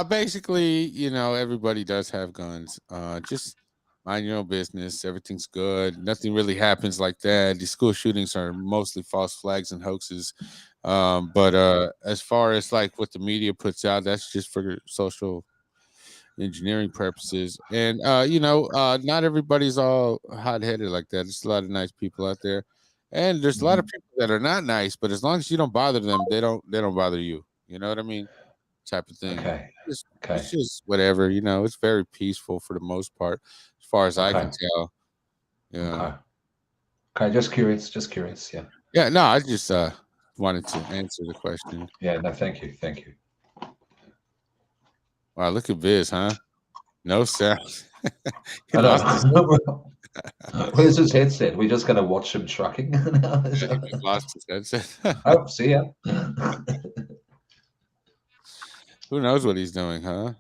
Basically, you know, everybody does have guns. Just mind your own business. Everything's good. Nothing really happens like that. These school shootings are mostly false flags and hoaxes. But as far as like what the media puts out, that's just for social engineering purposes. And you know, not everybody's all hot-headed like that. There's a lot of nice people out there. And there's a lot of people that are not nice, but as long as you don't bother them, they don't bother you. You know what I mean? Type of thing. Okay. It's just whatever, you know, it's very peaceful for the most part, as far as I can tell. Yeah. Okay, just curious, yeah. Yeah, no, I just wanted to answer the question. Yeah, no, thank you. Wow, look at Viz, huh? No sound. He Where's his headset? We're just gonna watch him trucking. Yeah, he just lost his headset. Oh, see ya. Who knows what he's doing, huh?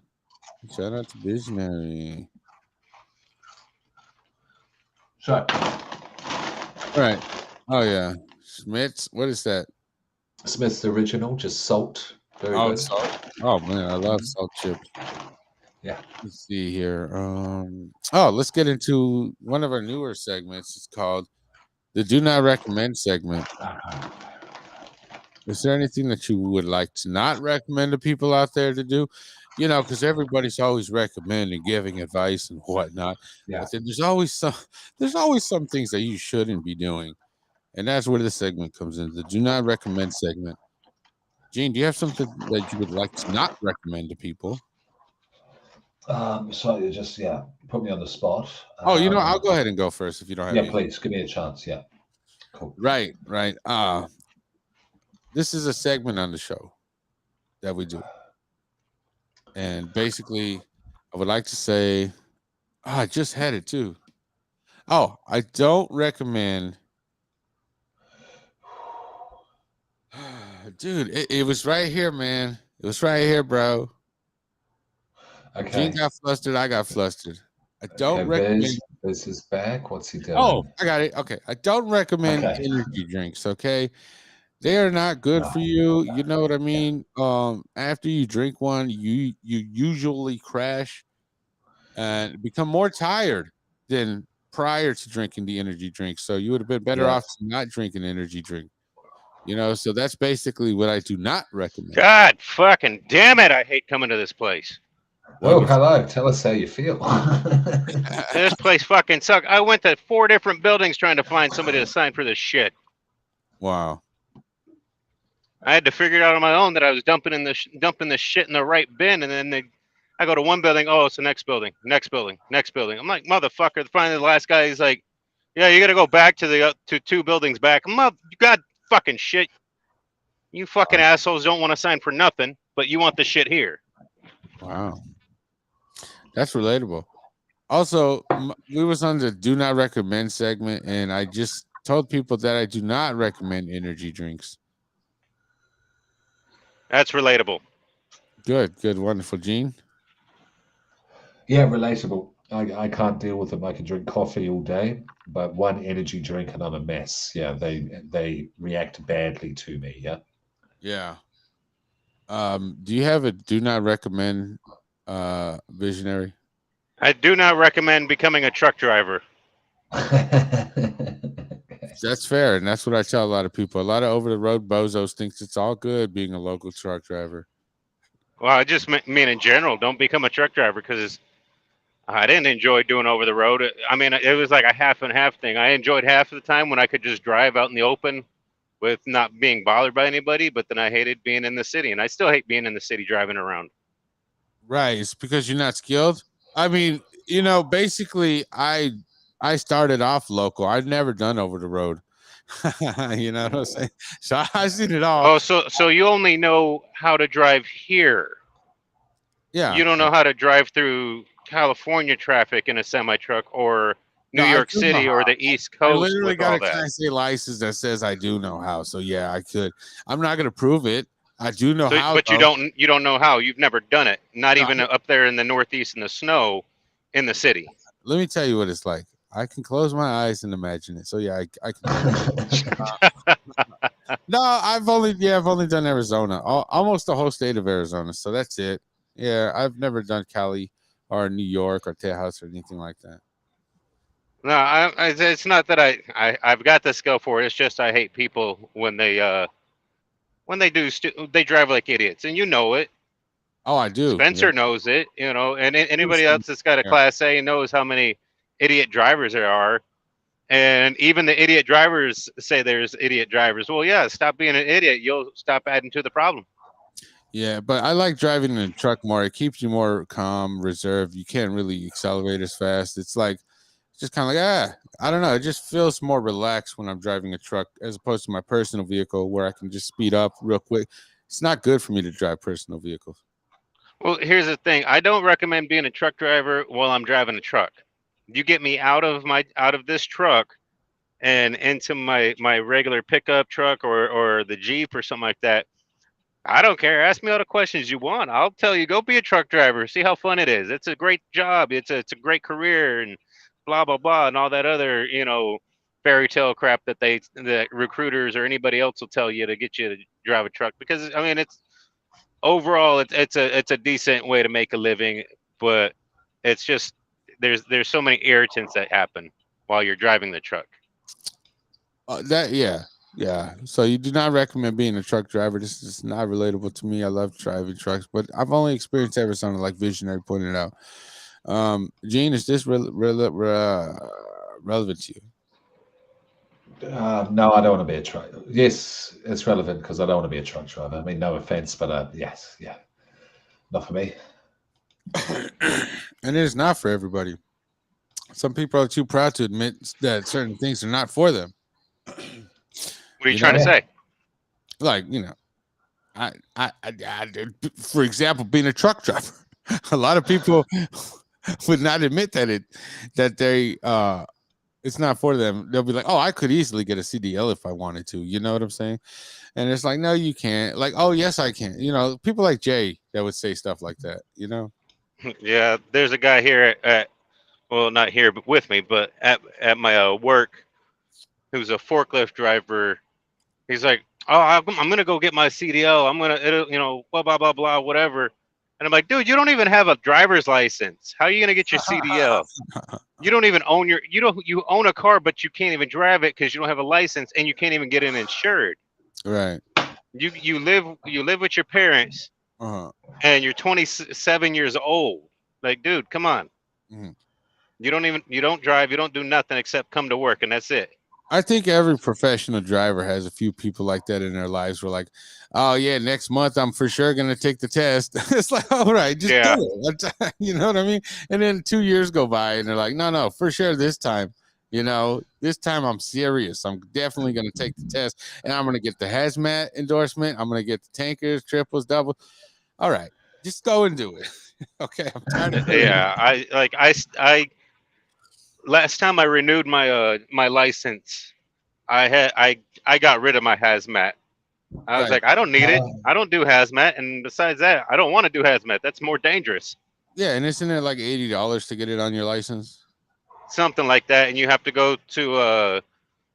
Shout out to Visionary. Sure. All right. Oh yeah. Schmitz, what is that? Smith's original, just salt. Very good. Salt. Oh man, I love salt chips. Yeah. Let's see here. Let's get into one of our newer segments. It's called the Do Not Recommend segment. Is there anything that you would like to not recommend to people out there to do? You know, because everybody's always recommending, giving advice and whatnot. Yeah. But then there's always some things that you shouldn't be doing. And that's where this segment comes in, the Do Not Recommend segment. Gene, do you have something that you would like to not recommend to people? So you just put me on the spot. You know, I'll go ahead and go first if you don't have. Yeah, please give me a chance. Yeah. Cool. Right. This is a segment on the show that we do, and basically, I would like to say, I just had it too. I don't recommend. Dude, it was right here, man. It was right here, bro. Okay. Gene got flustered. I got flustered. I don't recommend. This is back. What's he doing? I got it. Okay. I don't recommend energy drinks. Okay. They are not good for you. You know what I mean? After you drink one, you usually crash and become more tired than prior to drinking the energy drink. So you would have been better off not drinking energy drink. You know, so that's basically what I do not recommend. God fucking damn it! I hate coming to this place. Oh, hello. Tell us how you feel. This place fucking sucks. I went to 4 different buildings trying to find somebody to sign for this shit. Wow. I had to figure it out on my own that I was dumping this shit in the right bin, and then I go to one building. Oh, it's the next building, next building, next building. I'm like, motherfucker. Finally, the last guy is like, yeah, you got to go back to the to 2 buildings back. God fucking shit. You fucking assholes don't want to sign for nothing, but you want the shit here. Wow. That's relatable. Also, we was on the do not recommend segment, and I just told people that I do not recommend energy drinks. That's relatable. Good, wonderful, Gene. Yeah, relatable. I can't deal with them. I can drink coffee all day, but one energy drink and I'm a mess. Yeah, they react badly to me. Yeah. Yeah. Do you have a do not recommend visionary? I do not recommend becoming a truck driver. That's fair, and that's what I tell a lot of people. A lot of over the road bozos thinks it's all good being a local truck driver. Well, I just mean in general, don't become a truck driver because I didn't enjoy doing over the road. I mean, it was like a half and half thing. I enjoyed half of the time when I could just drive out in the open with not being bothered by anybody, but then I hated being in the city, and I still hate being in the city driving around. Right, it's because you're not skilled. I mean, you know, basically, I started off local. I've never done over the road. You know what I'm saying? So I've seen it all. Oh, so you only know how to drive here. Yeah. You don't know how to drive through California traffic in a semi truck or New York City or the East Coast. I literally got all a that. Class A license that says I do know how. So yeah, I could. I'm not gonna prove it. I do know how. But though. you don't know how. You've never done it. Not even up there in the Northeast in the snow in the city. Let me tell you what it's like. I can close my eyes and imagine it. So yeah, I can. No, I've only done Arizona, almost the whole state of Arizona. So that's it. Yeah, I've never done Cali or New York or Tejas or anything like that. No, it's not that I've got the skill for it. It's just I hate people when they they drive like idiots, and you know it. Oh, I do. Spencer knows it, you know, and anybody else that's got a Class A knows how many idiot drivers there are. And even the idiot drivers say there's idiot drivers. Well, yeah, stop being an idiot. You'll stop adding to the problem. Yeah, but I like driving in a truck more. It keeps you more calm, reserved. You can't really accelerate as fast. It's like just kind of like, I don't know. It just feels more relaxed when I'm driving a truck as opposed to my personal vehicle where I can just speed up real quick. It's not good for me to drive personal vehicles. Well, here's the thing. I don't recommend being a truck driver while I'm driving a truck. You get me out of this truck and into my regular pickup truck or the Jeep or something like that. I don't care. Ask me all the questions you want. I'll tell you, go be a truck driver. See how fun it is. It's a great job. It's a great career and blah, blah, blah. And all that other, fairy tale crap that recruiters or anybody else will tell you to get you to drive a truck. Because, I mean, it's a decent way to make a living, but it's just, there's so many irritants that happen while you're driving the truck. Yeah. So you do not recommend being a truck driver. This is not relatable to me. I love driving trucks, but I've only experienced Arizona, like Visionary pointed out. Gene, is this relevant to you? No, I don't want to be a truck. Yes, it's relevant because I don't want to be a truck driver. I mean, no offense, but yes, yeah, not for me. And it is not for everybody. Some people are too proud to admit that certain things are not for them. What are you trying to say? Like, I, for example, being a truck driver, a lot of people would not admit that they it's not for them. They'll be like, oh, I could easily get a CDL if I wanted to. You know what I'm saying? And it's like, no, you can't. Like, oh, yes, I can. People like Jay that would say stuff like that. Yeah, there's a guy here well, not here, but with me, but at my work, who's a forklift driver. He's like, Oh, I'm gonna go get my CDL. Blah blah blah blah, whatever. And I'm like, dude, you don't even have a driver's license. How are you gonna get your CDL? You don't even own you own a car, but you can't even drive it because you don't have a license, and you can't even get it insured. Right. You live with your parents, Uh-huh. and you're 27 years old. Like, dude, come on. Mhm. You don't drive, you don't do nothing except come to work, and that's it. I think every professional driver has a few people like that in their lives. Where like, oh yeah, next month I'm for sure gonna take the test. It's like, all right, just Yeah. do it. You know what I mean? And then 2 years go by, and they're like, no, for sure this time. This time I'm serious. I'm definitely gonna take the test, and I'm gonna get the hazmat endorsement. I'm gonna get the tankers, triples, doubles. All right, just go and do it. Okay, I'm tired of hearing. Yeah, I last time I renewed my license, I got rid of my hazmat. I was Right. like, I don't need it. I don't do hazmat, and besides that, I don't want to do hazmat. That's more dangerous. Yeah, and isn't it like $80 to get it on your license? Something like that, and you have to go to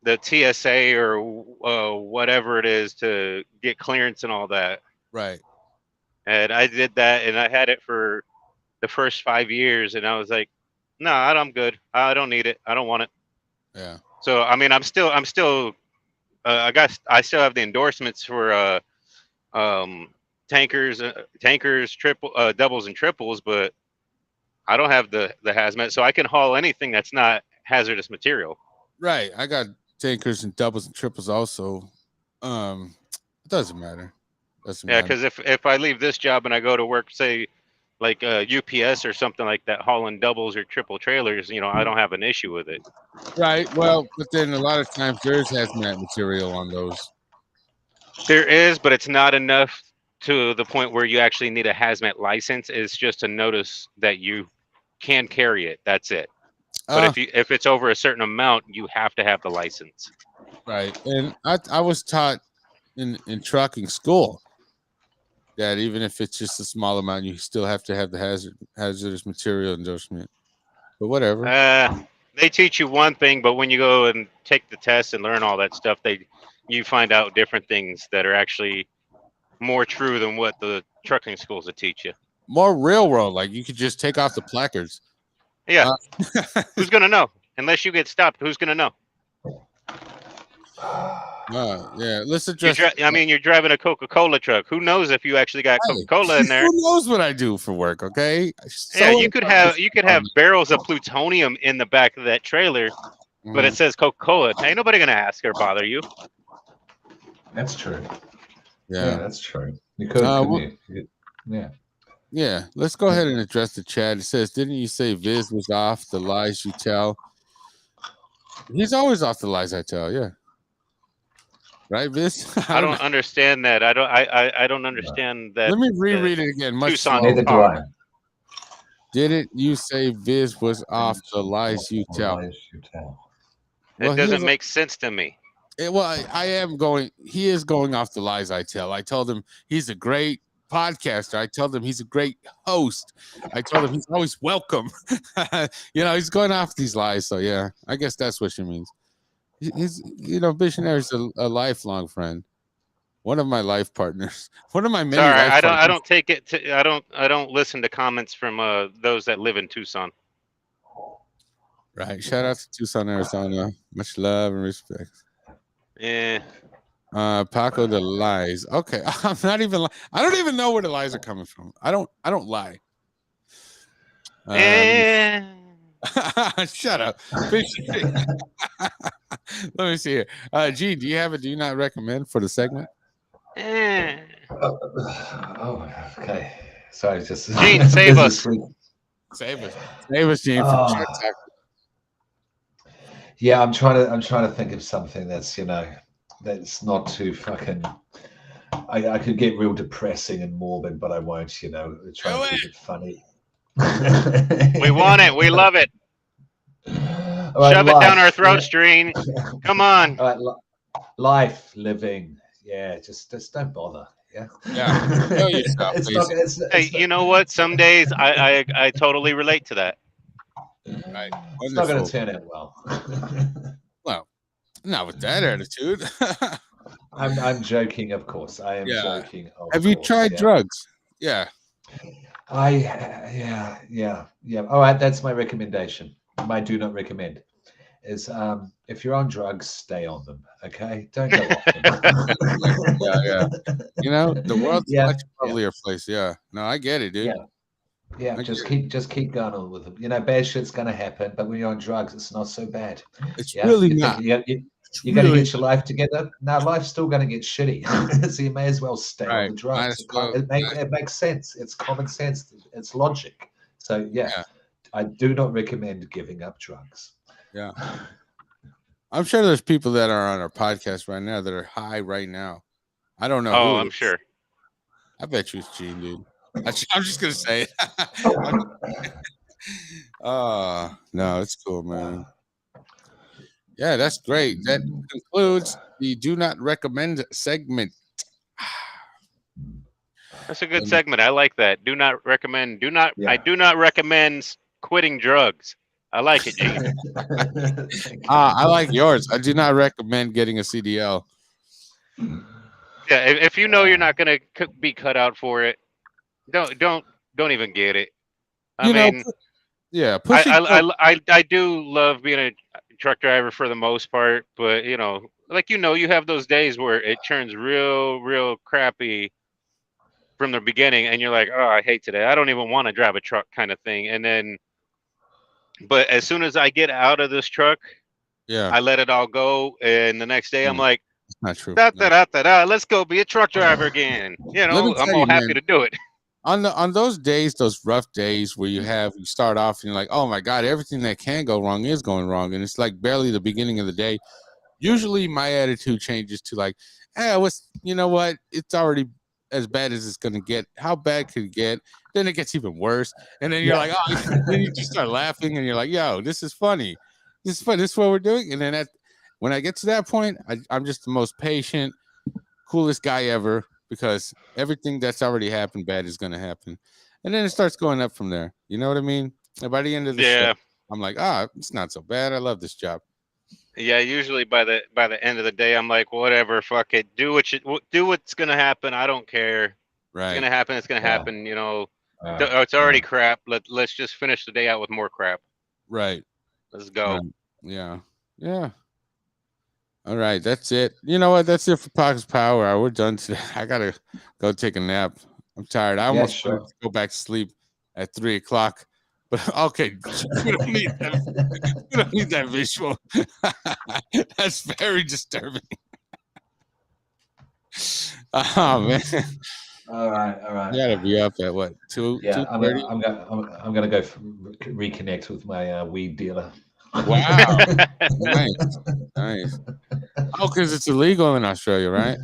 the TSA or whatever it is to get clearance and all that. Right. And I did that, and I had it for the first 5 years, and I was like, no, I'm good. I don't need it. I don't want it. Yeah. So I mean, I'm still I still have the endorsements for tankers, triple doubles and triples, but I don't have the hazmat, so I can haul anything that's not hazardous material. Right. I got tankers and doubles and triples also. It doesn't matter. Yeah, because if I leave this job and I go to work, say like UPS or something like that, hauling doubles or triple trailers, I don't have an issue with it. Right. Well, but then a lot of times there is hazmat material on those. There is, but it's not enough to the point where you actually need a hazmat license. It's just a notice that you can carry it. That's it. But if it's over a certain amount, you have to have the license. Right. And I was taught in trucking school that even if it's just a small amount, you still have to have the hazardous material endorsement. But whatever. They teach you one thing, but when you go and take the test and learn all that stuff, you find out different things that are actually more true than what the trucking schools would teach you. More railroad, like you could just take off the placards. Yeah. Who's gonna know? Unless you get stopped, who's gonna know? Yeah, let's address. You're driving a Coca-Cola truck. Who knows if you actually got Coca-Cola in there? Who knows what I do for work? Okay. Yeah, you could have barrels of plutonium in the back of that trailer, but it says Coca-Cola. Ain't nobody gonna ask or bother you. That's true. Yeah, that's true. You could. Yeah. Yeah. Let's go ahead and address the chat. It says, "Didn't you say Viz was off the lies you tell?" He's always off the lies I tell. Yeah. Right, Viz? I don't understand that. I don't understand that. Let me reread it again. Neither do I. Didn't you say Viz was off the lies you tell? It doesn't make sense to me. He is going off the lies I tell. I told him he's a great podcaster. I told him he's a great host. I told him he's always welcome. He's going off these lies. So yeah, I guess that's what she means. He's Visionary's a lifelong friend. One of my life partners. One of my many. Sorry, I don't take it to. I don't listen to comments from those that live in Tucson. Right. Shout out to Tucson, Arizona. Much love and respect. Yeah. Paco, the lies. Okay, I'm not even. I don't even know where the lies are coming from. I don't lie. Shut up. Let me see here. Gene, do you have a do not recommend for the segment? Oh, okay. Sorry, just Gene, save us. Save us, Gene. Yeah, I'm trying to think of something that's that's not too fucking. I could get real depressing and morbid, but I won't. Try to keep it funny. We want it. We love it. Right, shove it down our throat, Stream. Come on. All right, life, living. Yeah, just don't bother. Yeah. Hey, you know what? Some days I totally relate to that. Right. It's not going to turn out well. Well, not with that attitude. I'm joking, of course. I am Yeah. joking, of Have you course. tried Yeah. drugs? Yeah. Yeah. All right, that's my recommendation. My do not recommend is if you're on drugs, stay on them. Okay, don't go off them. Yeah. You know, the world's a Yeah, much yeah, lovelier place. Yeah. No, I get it, dude. yeah, yeah. I get it. Just keep going on with them. You know, bad shit's gonna happen, but when you're on drugs, it's not so bad. It's Yeah, really you think not. It's you're gonna really get your life together. Now, life's still gonna get shitty, so you may as well stay on right. the Might drugs. as well. It makes sense. It's common sense. It's logic. So yeah, Yeah. I do not recommend giving up drugs. Yeah. I'm sure there's people that are on our podcast right now that are high right now. I don't know Oh, who it I'm is. sure. I bet you it's Gene, dude. I'm just gonna say it. Oh no, it's cool, man. Yeah, that's great. That concludes the do not recommend segment. That's a good And, segment. I like that. Do not recommend. I Yeah. do not recommend quitting drugs. I like it, Gene. I like yours. I do not recommend getting a CDL. Yeah, if you know you're not gonna be cut out for it, don't even get it. I You know, mean, yeah, pushing. I do love being a truck driver for the most part, but like you have those days where it turns real crappy from the beginning, and you're like, oh, I hate today. I don't even want to drive a truck, kind of thing. And then, but as soon as I get out of this truck, Yeah, I let it all go, and the next day I'm no, like, it's not true. da No. da da da da. Let's go be a truck driver again. Let me I'm tell all you, happy man. to do it. On those days, those rough days where you start off and you're like, oh my god, everything that can go wrong is going wrong, and it's like barely the beginning of the day. Usually, my attitude changes to like, hey, you know what? It's already as bad as it's gonna get. How bad could it get? Then it gets even worse, and then you're like, oh, then you just start laughing, and you're like, yo, this is funny. This is fun. This is what we're doing. And then when I get to that point, I'm just the most patient, coolest guy ever because everything that's already happened bad is gonna happen, and then it starts going up from there. You know what I mean? And by the end of the show, Yeah, I'm like, it's not so bad. I love this job. yeah. Usually by the end of the day, I'm like, whatever, fuck it. Do what's gonna happen. I don't care. It's Right. gonna happen. It's gonna Yeah. happen. It's already crap. Let's just finish the day out with more crap. Right. Let's go. Right. Yeah. Yeah. All right. That's it. You know what? That's it for Pockets Power Hour. We're done today. I gotta go take a nap. I'm tired. I almost wanted to go back to sleep at 3:00. But okay, we don't need that. We don't need that visual. That's very disturbing. Oh man. All right. You gotta be up at what? 2:30? I'm gonna go reconnect with my weed dealer. Wow. Nice. Oh, because it's illegal in Australia, right?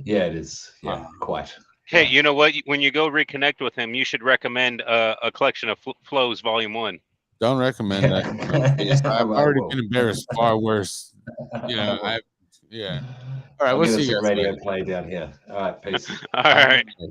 Yeah, it is. Yeah, quite. Hey, Yeah. you know what? When you go reconnect with him, you should recommend a collection of Flows Volume 1. Don't recommend that. Please. I've I already will. been embarrassed far worse. Yeah. I will. Yeah. All right. I'll We'll give see us you some guys radio later. play down here. All right, peace. All right. Bye.